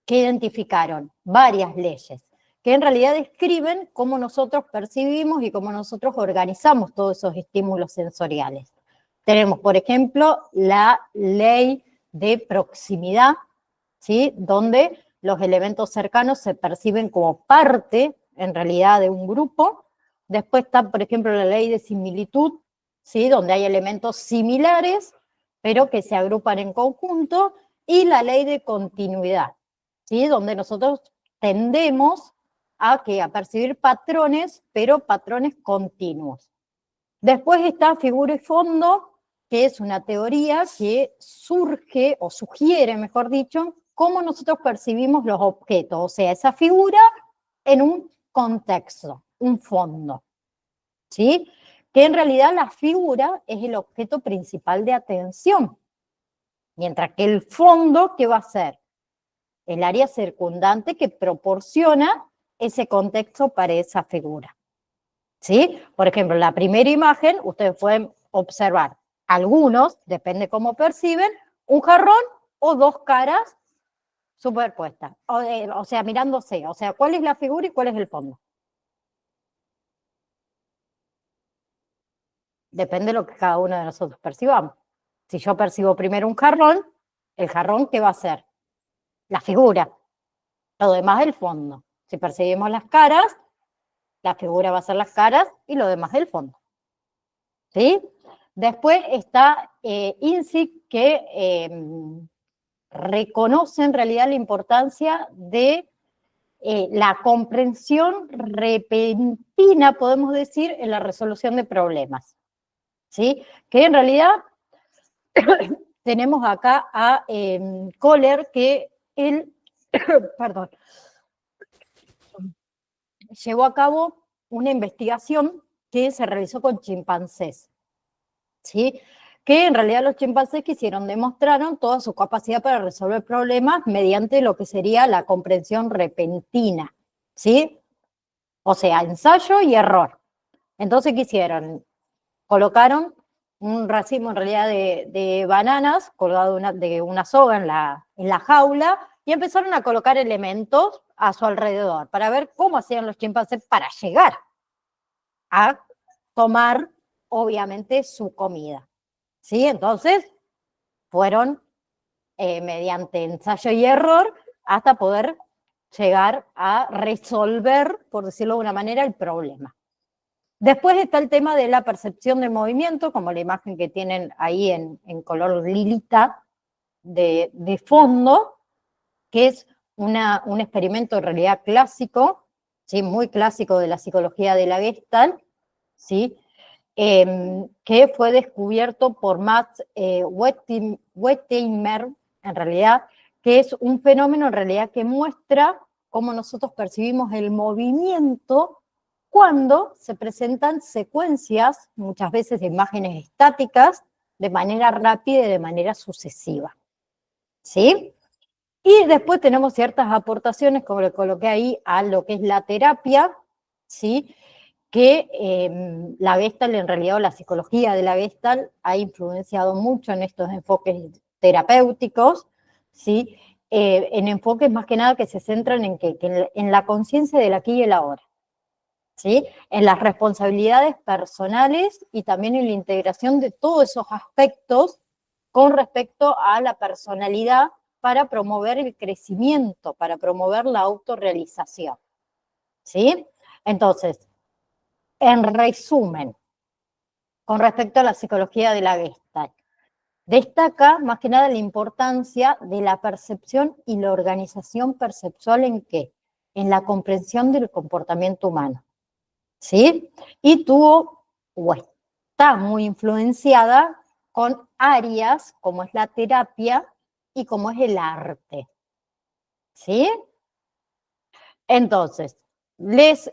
que identificaron varias leyes, que en realidad describen cómo nosotros percibimos y cómo nosotros organizamos todos esos estímulos sensoriales. Tenemos, por ejemplo, la ley de proximidad, ¿sí? Donde los elementos cercanos se perciben como parte, en realidad, de un grupo. Después está, por ejemplo, la ley de similitud, ¿sí? Donde hay elementos similares, pero que se agrupan en conjunto, y la ley de continuidad, ¿sí? Donde nosotros tendemos a percibir patrones, pero patrones continuos. Después está figura y fondo, que es una teoría que surge, o sugiere, mejor dicho, cómo nosotros percibimos los objetos, o sea, esa figura en un contexto, un fondo, ¿sí? Que en realidad la figura es el objeto principal de atención, mientras que el fondo, ¿qué va a ser? El área circundante que proporciona ese contexto para esa figura, ¿sí? Por ejemplo, en la primera imagen, ustedes pueden observar algunos, depende cómo perciben, un jarrón o dos caras superpuestas, o sea, mirándose, o sea, ¿cuál es la figura y cuál es el fondo? Depende de lo que cada uno de nosotros percibamos. Si yo percibo primero un jarrón, ¿el jarrón qué va a ser? La figura, lo demás el fondo. Si percibimos las caras, la figura va a ser las caras y lo demás el fondo, ¿sí? Después está INSIC, que reconoce en realidad la importancia de la comprensión repentina, podemos decir, en la resolución de problemas, ¿sí? Que en realidad tenemos acá a Kohler, que él, perdón, llevó a cabo una investigación que se realizó con chimpancés, ¿sí? Que en realidad los chimpancés demostraron toda su capacidad para resolver problemas mediante lo que sería la comprensión repentina, ¿sí? O sea, ensayo y error. Entonces, ¿qué hicieron? Colocaron un racimo en realidad de bananas colgado de una soga en la jaula y empezaron a colocar elementos a su alrededor para ver cómo hacían los chimpancés para llegar a tomar, obviamente, su comida, ¿sí? Entonces, fueron mediante ensayo y error hasta poder llegar a resolver, por decirlo de una manera, el problema. Después está el tema de la percepción del movimiento, como la imagen que tienen ahí en color lilita de fondo, que es un experimento en realidad clásico, ¿sí? Muy clásico de la psicología de la Gestalt, ¿sí? Que fue descubierto por Max Wertheimer, en realidad, que es un fenómeno en realidad que muestra cómo nosotros percibimos el movimiento cuando se presentan secuencias, muchas veces de imágenes estáticas, de manera rápida y de manera sucesiva, ¿sí? Y después tenemos ciertas aportaciones, como le coloqué ahí, a lo que es la terapia, ¿sí? Que la Gestalt, en realidad, o la psicología de la Gestalt, ha influenciado mucho en estos enfoques terapéuticos, ¿sí? En enfoques más que nada que se centran en la conciencia del aquí y el ahora, ¿sí? En las responsabilidades personales y también en la integración de todos esos aspectos con respecto a la personalidad para promover el crecimiento, para promover la autorrealización, ¿sí? Entonces, En resumen, con respecto a la psicología de la Gestalt, destaca más que nada la importancia de la percepción y la organización perceptual ¿en qué? En la comprensión del comportamiento humano, ¿sí? Y tuvo, o está muy influenciada con áreas como es la terapia y como es el arte, ¿sí? Entonces, les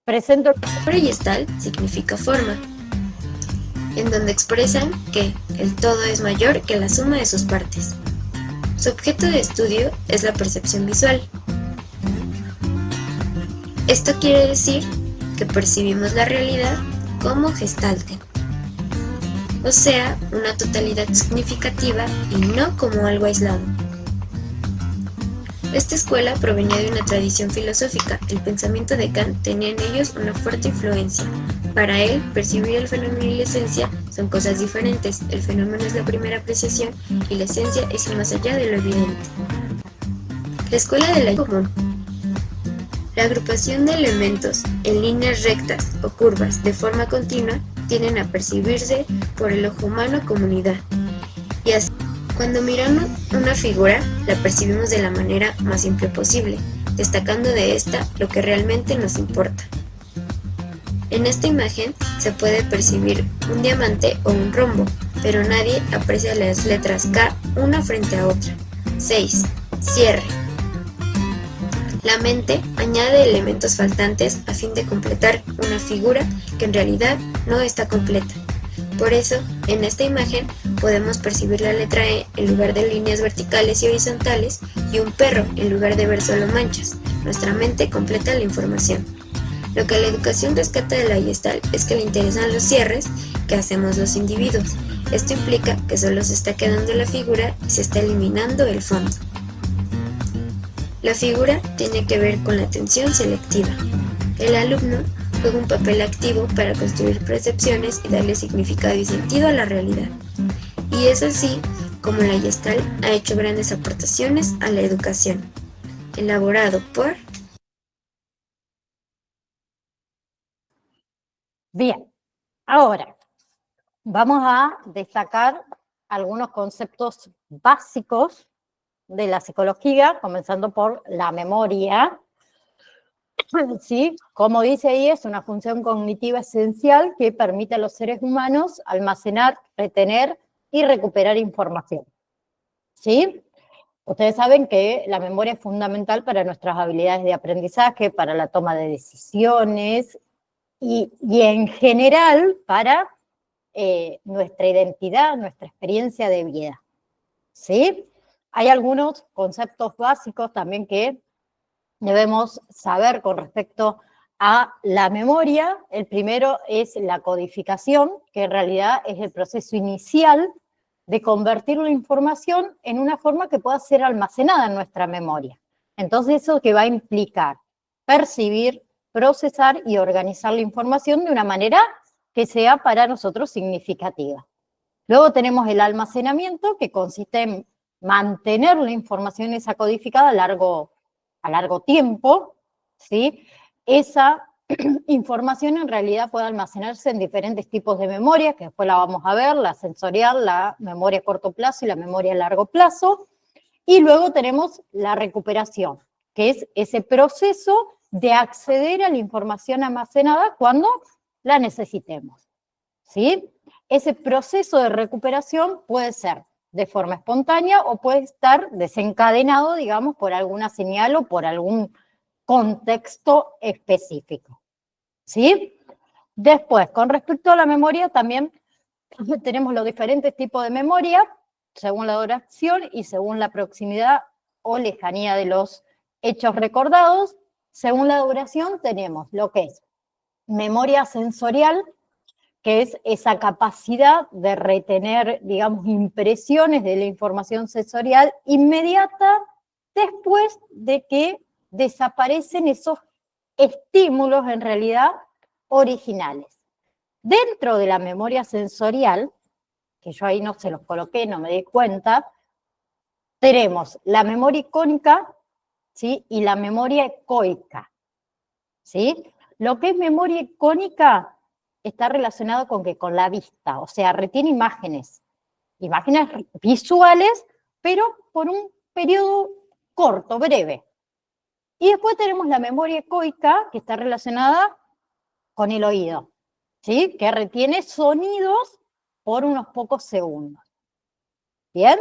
presento... Gestalt significa forma, en donde expresan que el todo es mayor que la suma de sus partes. Su objeto de estudio es la percepción visual. Esto quiere decir que percibimos la realidad como gestalten, o sea, una totalidad significativa y no como algo aislado. Esta escuela provenía de una tradición filosófica. El pensamiento de Kant tenía en ellos una fuerte influencia. Para él, percibir el fenómeno y la esencia son cosas diferentes. El fenómeno es la primera apreciación y la esencia es el más allá de lo evidente. La escuela de la común. La agrupación de elementos en líneas rectas o curvas de forma continua tienden a percibirse por el ojo humano como unidad. Y así, cuando miramos una figura, la percibimos de la manera más simple posible, destacando de esta lo que realmente nos importa. En esta imagen se puede percibir un diamante o un rombo, pero nadie aprecia las letras K una frente a otra. 6. Cierre. La mente añade elementos faltantes a fin de completar una figura que en realidad no está completa. Por eso, en esta imagen podemos percibir la letra E en lugar de líneas verticales y horizontales y un perro en lugar de ver solo manchas. Nuestra mente completa la información. Lo que la educación rescata de la Gestalt es que le interesan los cierres que hacemos los individuos. Esto implica que solo se está quedando la figura y se está eliminando el fondo. La figura tiene que ver con la atención selectiva. El alumno juega un papel activo para construir percepciones y darle significado y sentido a la realidad. Y es así como la Gestalt ha hecho grandes aportaciones a la educación. Elaborado por... Bien, ahora vamos a destacar algunos conceptos básicos de la psicología, comenzando por la memoria. ¿Sí? Como dice ahí, es una función cognitiva esencial que permite a los seres humanos almacenar, retener y recuperar información. ¿Sí? Ustedes saben que la memoria es fundamental para nuestras habilidades de aprendizaje, para la toma de decisiones y en general para nuestra identidad, nuestra experiencia de vida. ¿Sí? Hay algunos conceptos básicos también que debemos saber con respecto a la memoria. El primero es la codificación, que en realidad es el proceso inicial de convertir la información en una forma que pueda ser almacenada en nuestra memoria. Entonces, eso que va a implicar percibir, procesar y organizar la información de una manera que sea para nosotros significativa. Luego tenemos el almacenamiento, que consiste en mantener la información esa codificada a largo tiempo, ¿sí? Esa información en realidad puede almacenarse en diferentes tipos de memoria, que después la vamos a ver, la sensorial, la memoria a corto plazo y la memoria a largo plazo. Y luego tenemos la recuperación, que es ese proceso de acceder a la información almacenada cuando la necesitemos, ¿sí? Ese proceso de recuperación puede ser de forma espontánea o puede estar desencadenado, digamos, por alguna señal o por algún contexto específico, ¿sí? Después, con respecto a la memoria, también tenemos los diferentes tipos de memoria, según la duración y según la proximidad o lejanía de los hechos recordados. Según la duración tenemos lo que es memoria sensorial, que es esa capacidad de retener, digamos, impresiones de la información sensorial inmediata después de que desaparecen esos estímulos en realidad originales. Dentro de la memoria sensorial, que yo ahí no se los coloqué, no me di cuenta, tenemos la memoria icónica, ¿sí? Y la memoria ecoica, ¿sí? Lo que es memoria icónica está relacionado con la vista, o sea, retiene imágenes visuales, pero por un periodo corto, breve. Y después tenemos la memoria ecoica, que está relacionada con el oído, ¿sí? Que retiene sonidos por unos pocos segundos. ¿Bien?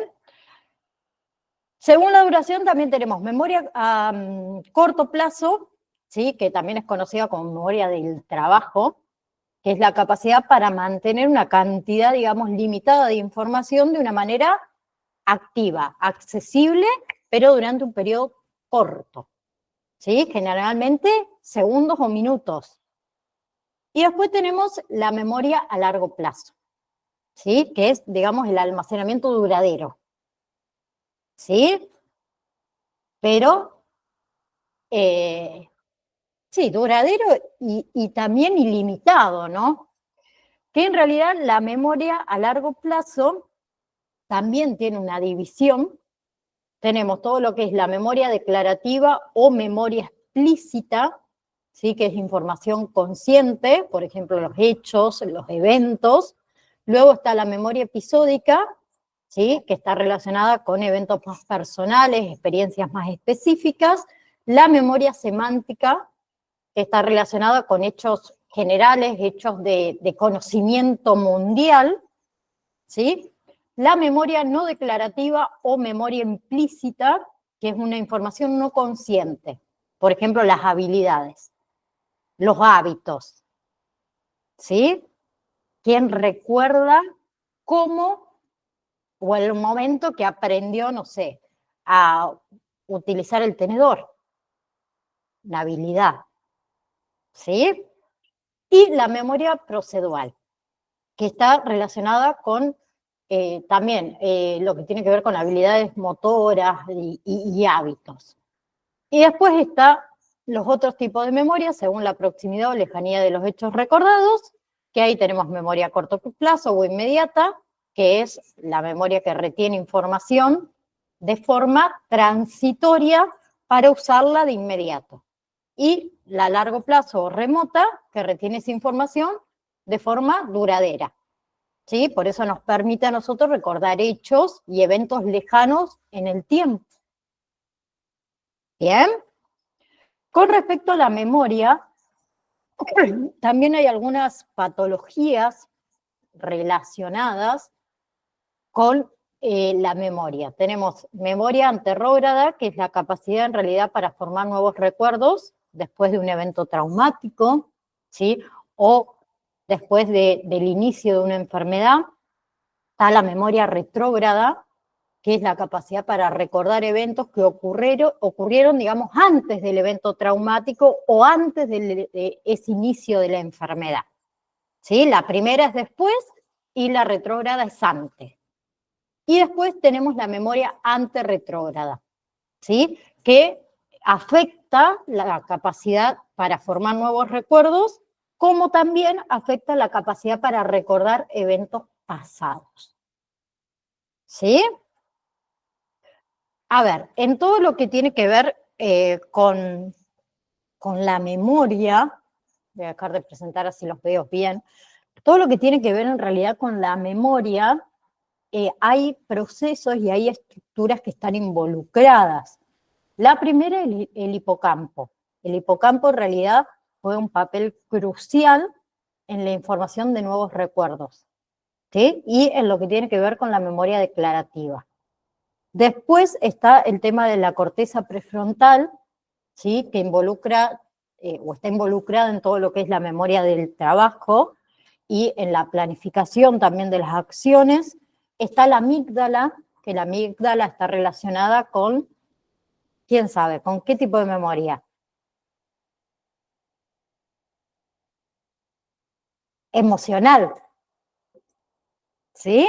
Según la duración también tenemos memoria a corto plazo, ¿sí? Que también es conocida como memoria del trabajo, que es la capacidad para mantener una cantidad, digamos, limitada de información de una manera activa, accesible, pero durante un periodo corto, ¿sí? Generalmente segundos o minutos. Y después tenemos la memoria a largo plazo, ¿sí? Que es, digamos, el almacenamiento duradero, ¿sí? Pero, sí, duradero y también ilimitado, ¿no? Que en realidad la memoria a largo plazo también tiene una división. Tenemos todo lo que es la memoria declarativa o memoria explícita, ¿sí? Que es información consciente, por ejemplo, los hechos, los eventos. Luego está la memoria episódica, ¿sí? Que está relacionada con eventos más personales, experiencias más específicas. La memoria semántica, que está relacionada con hechos generales, hechos de conocimiento mundial, ¿sí? La memoria no declarativa o memoria implícita, que es una información no consciente. Por ejemplo, las habilidades, los hábitos, ¿sí? ¿Quién recuerda cómo o el momento que aprendió, no sé, a utilizar el tenedor? La habilidad, ¿sí? Y la memoria procedural, que está relacionada con también lo que tiene que ver con habilidades motoras y hábitos. Y después está los otros tipos de memoria, según la proximidad o lejanía de los hechos recordados, que ahí tenemos memoria a corto plazo o inmediata, que es la memoria que retiene información de forma transitoria para usarla de inmediato. Y la a largo plazo o remota, que retiene esa información de forma duradera, ¿sí? Por eso nos permite a nosotros recordar hechos y eventos lejanos en el tiempo. ¿Bien? Con respecto a la memoria, también hay algunas patologías relacionadas con la memoria. Tenemos memoria anterrógrada, que es la capacidad en realidad para formar nuevos recuerdos después de un evento traumático, ¿sí? O después del inicio de una enfermedad. Está la memoria retrógrada, que es la capacidad para recordar eventos que ocurrieron, digamos, antes del evento traumático o antes de ese inicio de la enfermedad. ¿Sí? La primera es después y la retrógrada es antes. Y después tenemos la memoria anterretrógrada, ¿sí? Que afecta la capacidad para formar nuevos recuerdos, como también afecta la capacidad para recordar eventos pasados. ¿Sí? A ver, en todo lo que tiene que ver con la memoria, voy a dejar de presentar así los veo bien, todo lo que tiene que ver en realidad con la memoria, hay procesos y hay estructuras que están involucradas. La primera es el hipocampo. El hipocampo en realidad juega un papel crucial en la información de nuevos recuerdos, ¿sí? Y en lo que tiene que ver con la memoria declarativa. Después está el tema de la corteza prefrontal, ¿sí? Que involucra o está involucrada en todo lo que es la memoria del trabajo y en la planificación también de las acciones. Está la amígdala, que la amígdala está relacionada con, ¿quién sabe? ¿Con qué tipo de memoria? Emocional, ¿sí?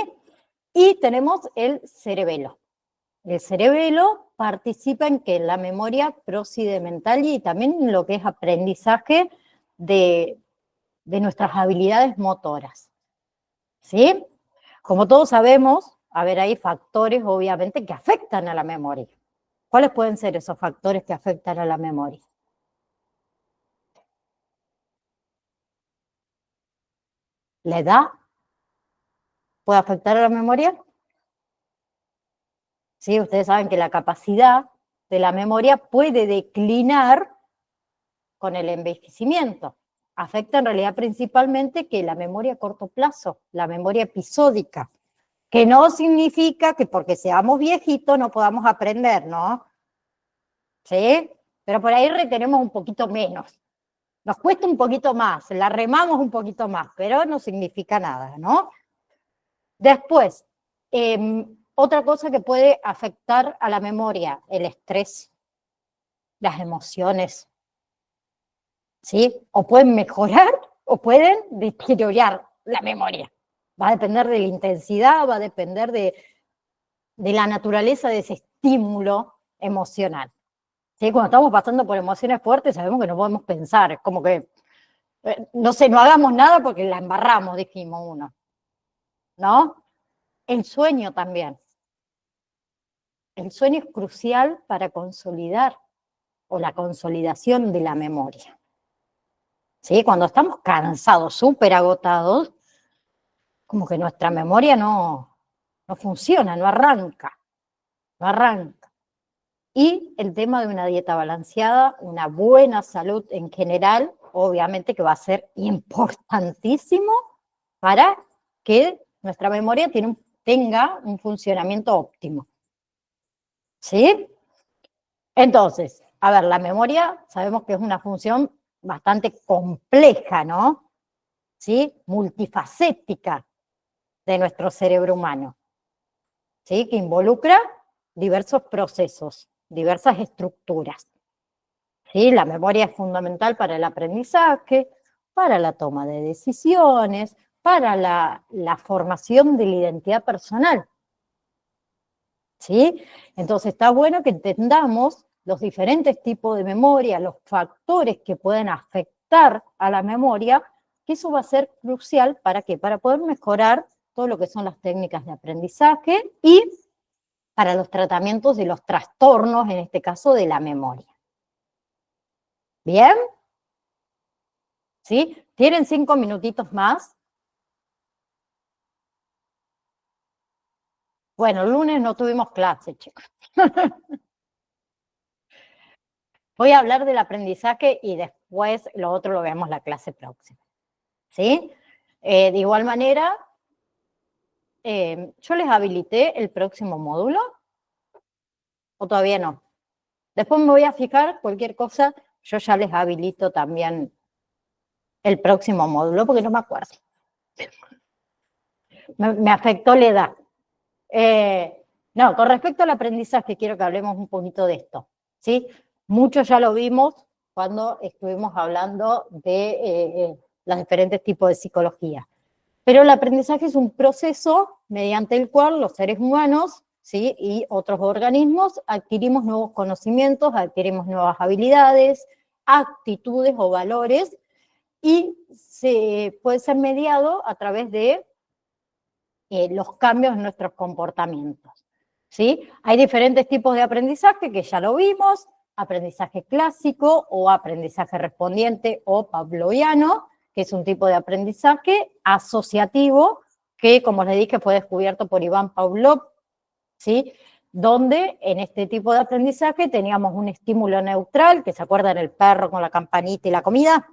Y tenemos el cerebelo. El cerebelo participa en que la memoria procedimental y también en lo que es aprendizaje de nuestras habilidades motoras, ¿sí? Como todos sabemos, a ver, hay factores obviamente que afectan a la memoria. ¿Cuáles pueden ser esos factores que afectan a la memoria? ¿La edad puede afectar a la memoria? ¿Sí? Ustedes saben que la capacidad de la memoria puede declinar con el envejecimiento. Afecta en realidad principalmente que la memoria a corto plazo, la memoria episódica, que no significa que porque seamos viejitos no podamos aprender, ¿no? ¿Sí? Pero por ahí retenemos un poquito menos. Nos cuesta un poquito más, la remamos un poquito más, pero no significa nada, ¿no? Después, otra cosa que puede afectar a la memoria, el estrés, las emociones, ¿sí? O pueden mejorar o pueden deteriorar la memoria. Va a depender de la intensidad, va a depender de la naturaleza de ese estímulo emocional. ¿Sí? Cuando estamos pasando por emociones fuertes sabemos que no podemos pensar, es como que, no sé, no hagamos nada porque la embarramos, dijimos uno, ¿no? El sueño también. El sueño es crucial para consolidar o la consolidación de la memoria. ¿Sí? Cuando estamos cansados, súper agotados, como que nuestra memoria no funciona, no arranca. Y el tema de una dieta balanceada, una buena salud en general, obviamente que va a ser importantísimo para que nuestra memoria tenga un funcionamiento óptimo. ¿Sí? Entonces, a ver, la memoria sabemos que es una función bastante compleja, ¿no? ¿Sí? Multifacética de nuestro cerebro humano, ¿sí? Que involucra diversos procesos, diversas estructuras. ¿Sí? La memoria es fundamental para el aprendizaje, para la toma de decisiones, para la formación de la identidad personal. ¿Sí? Entonces está bueno que entendamos los diferentes tipos de memoria, los factores que pueden afectar a la memoria, que eso va a ser crucial ¿para qué? Para poder mejorar todo lo que son las técnicas de aprendizaje y para los tratamientos de los trastornos, en este caso de la memoria. ¿Bien? ¿Sí? ¿Tienen 5 minutitos más? Bueno, el lunes no tuvimos clase, chicos. Voy a hablar del aprendizaje y después lo otro lo vemos la clase próxima. ¿Sí? De igual manera, yo les habilité el próximo módulo, ¿o todavía no? Después me voy a fijar, cualquier cosa, yo ya les habilito también el próximo módulo, porque no me acuerdo. Me afectó la edad. No, con respecto al aprendizaje, quiero que hablemos un poquito de esto, ¿sí? Mucho ya lo vimos cuando estuvimos hablando de los diferentes tipos de psicología. Pero el aprendizaje es un proceso mediante el cual los seres humanos, ¿sí? Y otros organismos adquirimos nuevos conocimientos, adquirimos nuevas habilidades, actitudes o valores, y puede ser mediado a través de los cambios en nuestros comportamientos. ¿Sí? Hay diferentes tipos de aprendizaje que ya lo vimos: aprendizaje clásico o aprendizaje respondiente o pavloviano, que es un tipo de aprendizaje asociativo que, como les dije, fue descubierto por Iván Pavlov, ¿sí? Donde en este tipo de aprendizaje teníamos un estímulo neutral, que se acuerdan el perro con la campanita y la comida,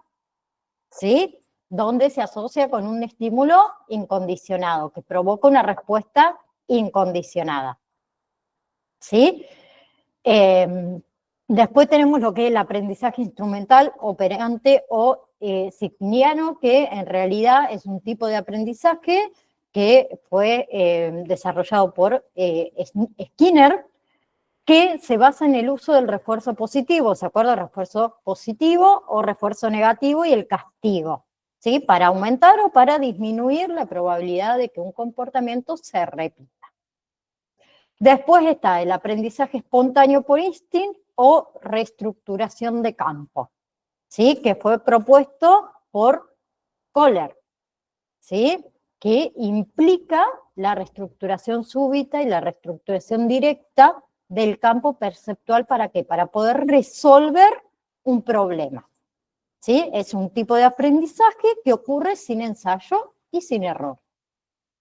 ¿sí? Donde se asocia con un estímulo incondicionado, que provoca una respuesta incondicionada. ¿Sí? Después tenemos lo que es el aprendizaje instrumental, operante o signiano, que en realidad es un tipo de aprendizaje que fue desarrollado por Skinner, que se basa en el uso del refuerzo positivo, ¿se acuerdan? Refuerzo positivo o refuerzo negativo y el castigo, ¿sí? Para aumentar o para disminuir la probabilidad de que un comportamiento se repita. Después está el aprendizaje espontáneo por instinto o reestructuración de campo, ¿sí? Que fue propuesto por Kohler, ¿sí? Que implica la reestructuración súbita y la reestructuración directa del campo perceptual. ¿Para qué? Para poder resolver un problema, ¿sí? Es un tipo de aprendizaje que ocurre sin ensayo y sin error.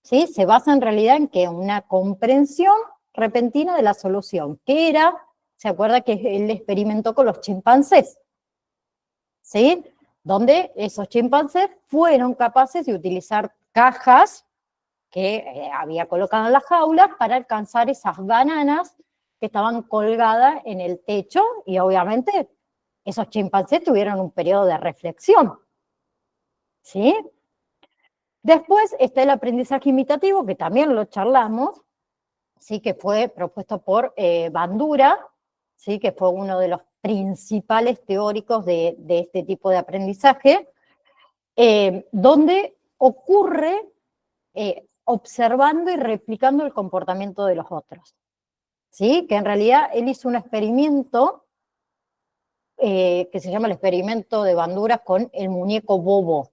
¿Sí? Se basa en realidad en que una comprensión repentina de la solución, que era, ¿se acuerda que él experimentó con los chimpancés? ¿Sí? Donde esos chimpancés fueron capaces de utilizar cajas que había colocado en las jaulas para alcanzar esas bananas que estaban colgadas en el techo, y obviamente esos chimpancés tuvieron un periodo de reflexión. ¿Sí? Después está el aprendizaje imitativo, que también lo charlamos, ¿sí? Que fue propuesto por Bandura, ¿sí? Que fue uno de los principales teóricos de este tipo de aprendizaje, donde ocurre observando y replicando el comportamiento de los otros. ¿Sí? Que en realidad él hizo un experimento que se llama el experimento de Bandura con el muñeco Bobo,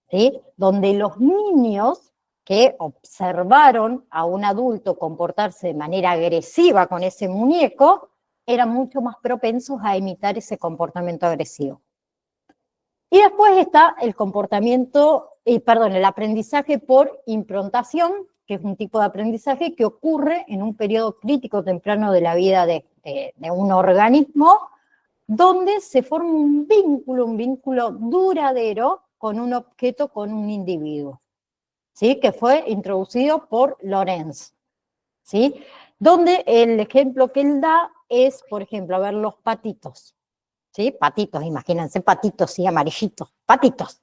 ¿sí? Donde los niños que observaron a un adulto comportarse de manera agresiva con ese muñeco eran mucho más propensos a imitar ese comportamiento agresivo. Y después está el comportamiento, el aprendizaje por improntación, que es un tipo de aprendizaje que ocurre en un periodo crítico temprano de la vida de un organismo, donde se forma un vínculo duradero con un objeto, con un individuo, ¿sí? Que fue introducido por Lorenz, ¿sí? Donde el ejemplo que él da es, por ejemplo, a ver, los patitos, ¿sí? Patitos, imagínense patitos, sí, amarillitos, patitos,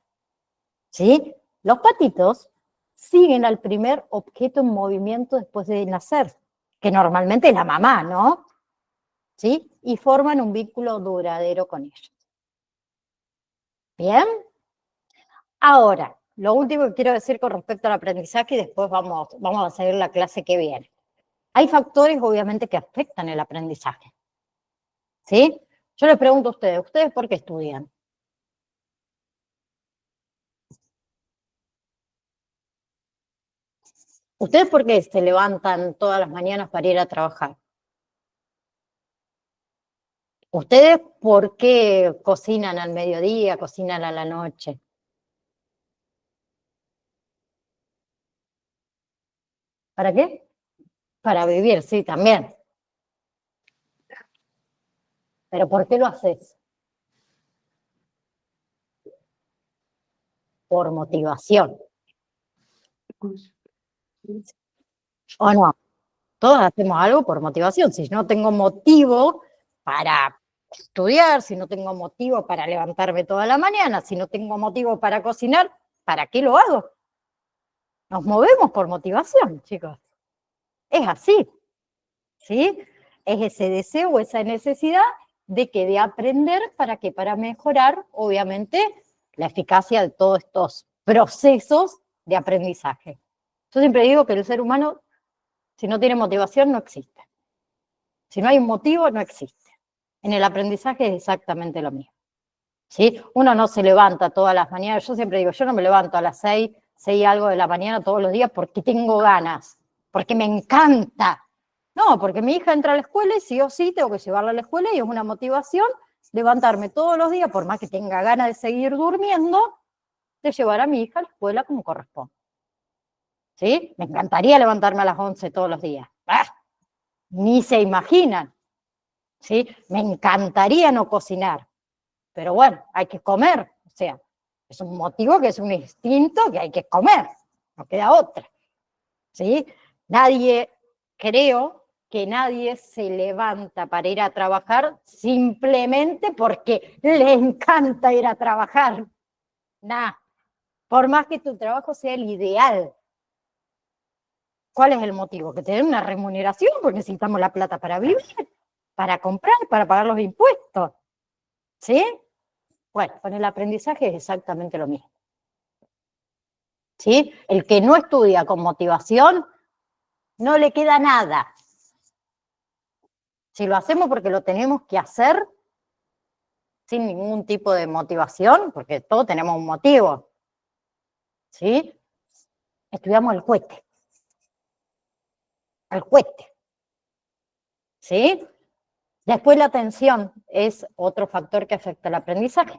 ¿sí? Los patitos siguen al primer objeto en movimiento después de nacer, que normalmente es la mamá, ¿no? ¿Sí? Y forman un vínculo duradero con ellos. ¿Bien? Ahora, lo último que quiero decir con respecto al aprendizaje, y después vamos a seguir la clase que viene. Hay factores, obviamente, que afectan el aprendizaje. ¿Sí? Yo les pregunto a ¿ustedes por qué estudian? ¿Ustedes por qué se levantan todas las mañanas para ir a trabajar? ¿Ustedes por qué cocinan al mediodía, cocinan a la noche? ¿Para qué? Para vivir, sí, también. ¿Pero por qué lo haces? Por motivación. ¿O no? Todos hacemos algo por motivación. Si no tengo motivo para estudiar, si no tengo motivo para levantarme toda la mañana, si no tengo motivo para cocinar, ¿para qué lo hago? Nos movemos por motivación, chicos. Es así, ¿sí? Es ese deseo o esa necesidad de aprender para mejorar, obviamente, la eficacia de todos estos procesos de aprendizaje. Yo siempre digo que el ser humano, si no tiene motivación, no existe. Si no hay un motivo, no existe. En el aprendizaje es exactamente lo mismo. ¿Sí? Uno no se levanta todas las mañanas. Yo siempre digo, yo no me levanto a las 6 y algo de la mañana todos los días porque tengo ganas, porque me encanta. No, porque mi hija entra a la escuela y sí o sí tengo que llevarla a la escuela y es una motivación levantarme todos los días, por más que tenga ganas de seguir durmiendo, de llevar a mi hija a la escuela como corresponde. ¿Sí? Me encantaría levantarme a las 11 todos los días. ¡Ah! Ni se imaginan. ¿Sí? Me encantaría no cocinar, pero bueno, hay que comer, o sea, es un motivo que es un instinto que hay que comer, no queda otra, ¿sí? Creo que nadie se levanta para ir a trabajar simplemente porque le encanta ir a trabajar, nada, por más que tu trabajo sea el ideal. ¿Cuál es el motivo? Que tener una remuneración, porque necesitamos la plata para vivir, para comprar, para pagar los impuestos, ¿sí? Bueno, con el aprendizaje es exactamente lo mismo. ¿Sí? El que no estudia con motivación, no le queda nada. Si lo hacemos porque lo tenemos que hacer, sin ningún tipo de motivación, porque todos tenemos un motivo, ¿sí? Estudiamos el cohete. El cohete. ¿Sí? Después la atención es otro factor que afecta el aprendizaje.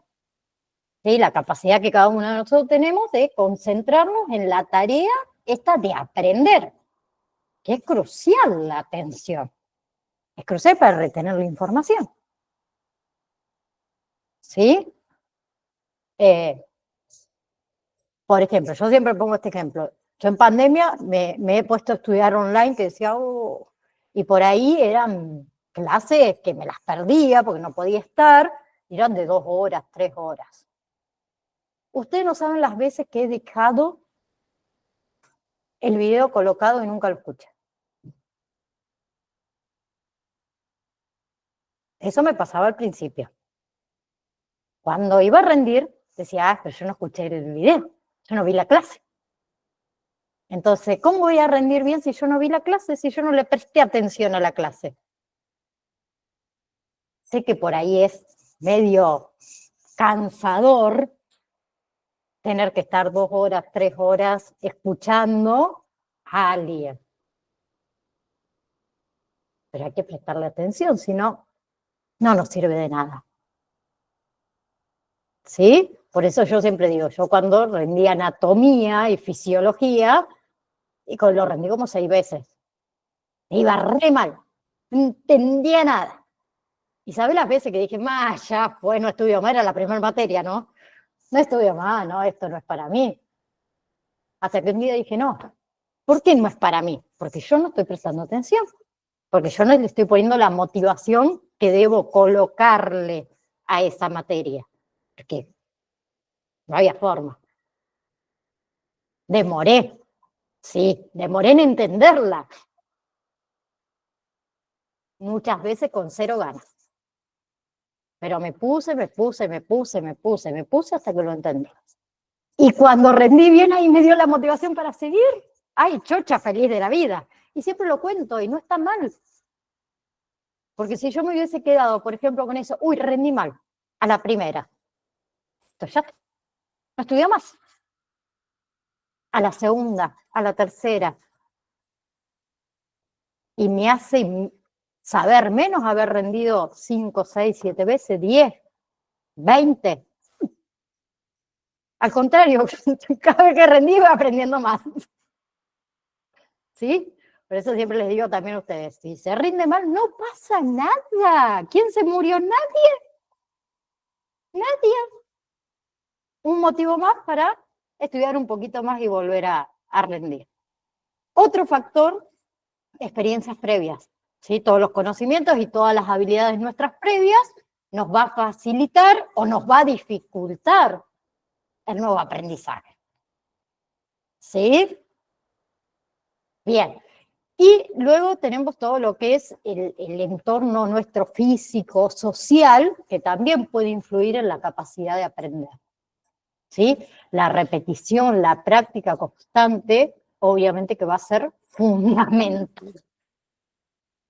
¿sí? La capacidad que cada uno de nosotros tenemos de concentrarnos en la tarea esta de aprender, que es crucial la atención. Es crucial para retener la información. ¿Sí? Por ejemplo, yo siempre pongo este ejemplo. Yo en pandemia me he puesto a estudiar online, que decía, oh, y por ahí eran clases que me las perdía porque no podía estar, y eran de 2 horas, 3 horas. Ustedes no saben las veces que he dejado el video colocado y nunca lo escuché. Eso me pasaba al principio. Cuando iba a rendir, decía, ah, pero yo no escuché el video, yo no vi la clase. Entonces, ¿cómo voy a rendir bien si yo no vi la clase, si yo no le presté atención a la clase? Sé que por ahí es medio cansador tener que estar 2 horas, 3 horas escuchando a alguien. Pero hay que prestarle atención, si no, no nos sirve de nada. ¿Sí? Por eso yo siempre digo, yo cuando rendí anatomía y fisiología, y lo rendí como 6 veces. Me iba re mal, no entendía nada. Y ¿sabes las veces que dije, más ya fue, no estudio más, era la primera materia, ¿no? No estudio más, no, esto no es para mí. Hasta que un día dije, no, ¿por qué no es para mí? Porque yo no estoy prestando atención, porque yo no le estoy poniendo la motivación que debo colocarle a esa materia, porque no había forma. Demoré, sí, demoré en entenderla. Muchas veces con 0 ganas. Pero me puse hasta que lo entendí. Y cuando rendí bien, ahí me dio la motivación para seguir. Ay, chocha, feliz de la vida. Y siempre lo cuento, y no está mal. Porque si yo me hubiese quedado, por ejemplo, con eso, uy, rendí mal, a la primera. Entonces ya no estudié más. A la segunda, a la tercera. Y me hace saber menos haber rendido 5, 6, 7 veces, 10, 20. Al contrario, cada vez que rendí iba aprendiendo más. ¿Sí? Por eso siempre les digo también a ustedes, si se rinde mal, no pasa nada. ¿Quién se murió? Nadie. Nadie. Un motivo más para estudiar un poquito más y volver a rendir. Otro factor, experiencias previas. ¿Sí? Todos los conocimientos y todas las habilidades nuestras previas nos va a facilitar o nos va a dificultar el nuevo aprendizaje. ¿Sí? Bien. Y luego tenemos todo lo que es el entorno nuestro físico, social, que también puede influir en la capacidad de aprender. ¿Sí? La repetición, la práctica constante, obviamente que va a ser fundamental.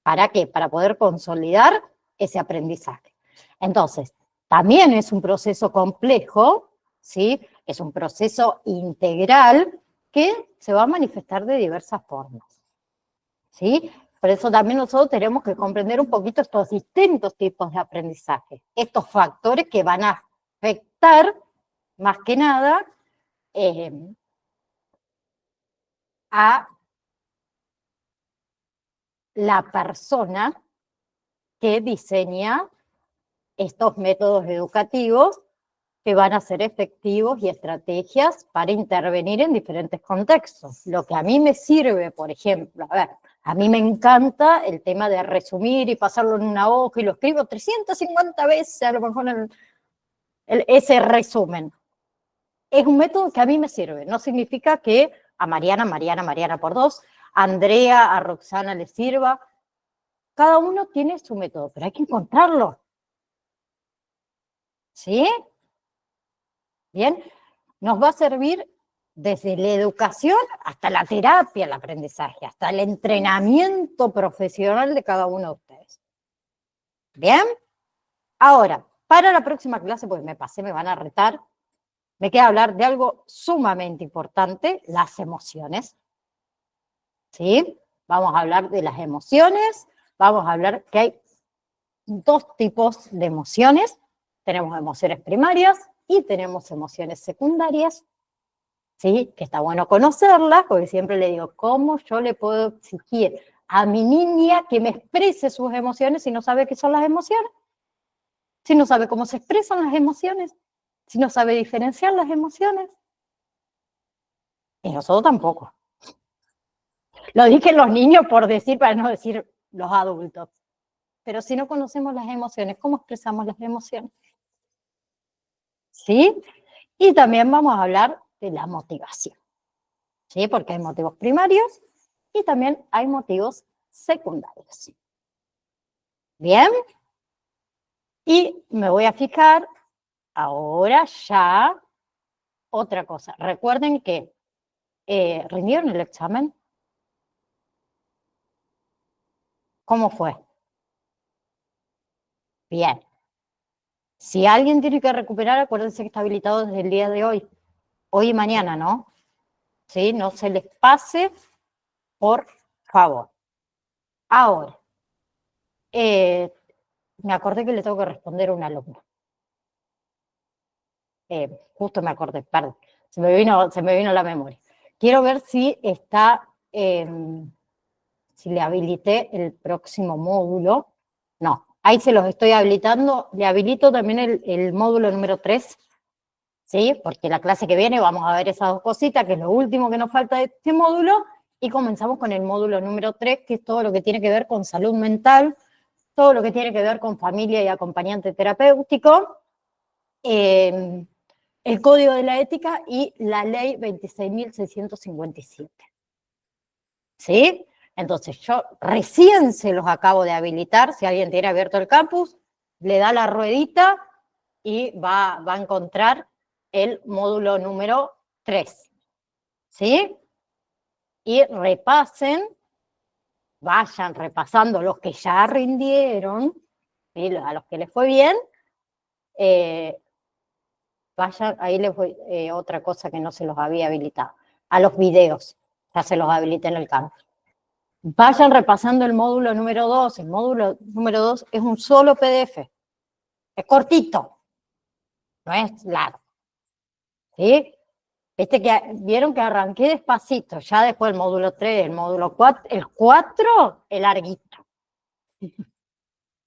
¿Para qué? Para poder consolidar ese aprendizaje. Entonces, también es un proceso complejo, ¿sí? Es un proceso integral que se va a manifestar de diversas formas. ¿Sí? Por eso también nosotros tenemos que comprender un poquito estos distintos tipos de aprendizaje, estos factores que van a afectar, más que nada, a la persona que diseña estos métodos educativos que van a ser efectivos y estrategias para intervenir en diferentes contextos. Lo que a mí me sirve, por ejemplo, a mí me encanta el tema de resumir y pasarlo en una hoja y lo escribo 350 veces, a lo mejor ese resumen. Es un método que a mí me sirve, no significa que a Mariana por 2, a Andrea, a Roxana les sirva. Cada uno tiene su método, pero hay que encontrarlo. ¿Sí? Bien, nos va a servir desde la educación hasta la terapia, el aprendizaje, hasta el entrenamiento profesional de cada uno de ustedes. Bien, ahora, para la próxima clase, pues me van a retar, me queda hablar de algo sumamente importante, las emociones. ¿Sí? Vamos a hablar de las emociones, vamos a hablar que hay 2 tipos de emociones. Tenemos emociones primarias y tenemos emociones secundarias, ¿sí? Que está bueno conocerlas, porque siempre le digo, ¿cómo yo le puedo exigir a mi niña que me exprese sus emociones si no sabe qué son las emociones? Si no sabe cómo se expresan las emociones, si no sabe diferenciar las emociones. Y nosotros tampoco. Lo dije los niños por decir, para no decir los adultos. Pero si no conocemos las emociones, ¿cómo expresamos las emociones? ¿Sí? Y también vamos a hablar de la motivación, ¿sí? Porque hay motivos primarios y también hay motivos secundarios. ¿Bien? Y me voy a fijar ahora ya otra cosa. Recuerden que ¿rindieron el examen? ¿Cómo fue? Bien. Si alguien tiene que recuperar, acuérdense que está habilitado desde el día de hoy. Hoy y mañana, ¿no? ¿Sí? No se les pase, por favor. Ahora, me acordé que le tengo que responder a un alumno. Justo me acordé, perdón. Se me vino a la memoria. Quiero ver si está, si le habilité el próximo módulo. No, ahí se los estoy habilitando. Le habilito también el módulo número 3, ¿sí? Porque la clase que viene vamos a ver esas dos cositas, que es lo último que nos falta de este módulo, y comenzamos con el módulo número 3, que es todo lo que tiene que ver con salud mental, todo lo que tiene que ver con familia y acompañante terapéutico, el Código de la Ética y la Ley 26.657. ¿Sí? Entonces yo recién se los acabo de habilitar. Si alguien tiene abierto el campus, le da la ruedita y va a encontrar el módulo número 3. ¿Sí? Y repasen, vayan repasando los que ya rindieron, ¿sí? A los que les fue bien, vayan, ahí les voy, otra cosa que no se los había habilitado, a los videos, ya se los habilité en el campus. Vayan repasando el módulo número 2, el módulo número 2 es un solo PDF, es cortito, no es largo, ¿sí? Vieron que arranqué despacito, ya después el módulo 3, el módulo 4, el 4 es larguito.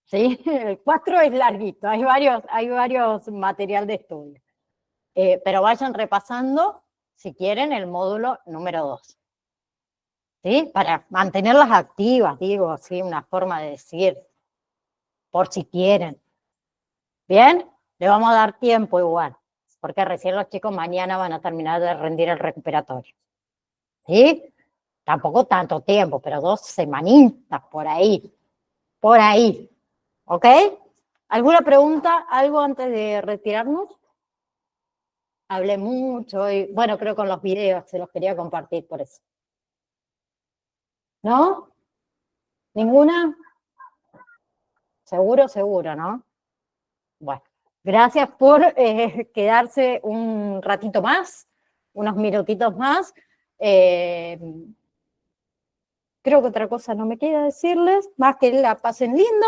¿Sí? El 4 es larguito, hay varios material de estudio. Pero vayan repasando, si quieren, el módulo número 2. ¿Sí? Para mantenerlas activas, digo, ¿sí? Una forma de decir, por si quieren. ¿Bien? Le vamos a dar tiempo igual, porque recién los chicos mañana van a terminar de rendir el recuperatorio. ¿Sí? Tampoco tanto tiempo, pero 2 semanitas por ahí. Por ahí. ¿Ok? ¿Alguna pregunta? ¿Algo antes de retirarnos? Hablé mucho y, bueno, creo con los videos, se los quería compartir por eso. ¿No? ¿Ninguna? Seguro, ¿no? Bueno, gracias por quedarse un ratito más, unos minutitos más. Creo que otra cosa no me queda decirles, más que la pasen lindo,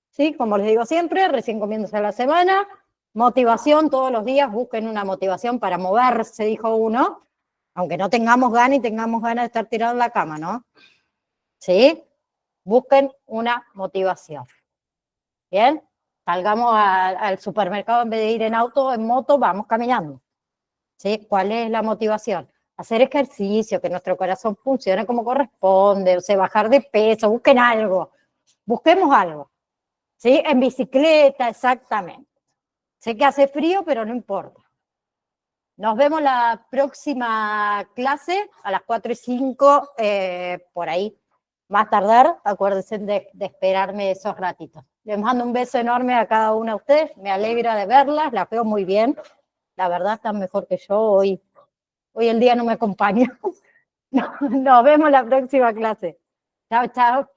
¿sí? Como les digo siempre, recién comiéndose la semana, motivación todos los días, busquen una motivación para moverse, dijo uno, aunque no tengamos ganas y tengamos ganas de estar tirados en la cama, ¿no? ¿Sí? Busquen una motivación. ¿Bien? Salgamos al supermercado en vez de ir en auto, en moto, vamos caminando. ¿Sí? ¿Cuál es la motivación? Hacer ejercicio, que nuestro corazón funcione como corresponde, o sea, bajar de peso, busquen algo. Busquemos algo. ¿Sí? En bicicleta, exactamente. Sé que hace frío, pero no importa. Nos vemos la próxima clase a las 4:05, por ahí. Más tardar, acuérdense de esperarme esos ratitos. Les mando un beso enorme a cada una de ustedes. Me alegra de verlas, las veo muy bien. La verdad están mejor que yo. Hoy el día no me acompaña. Nos vemos la próxima clase. Chao, chao.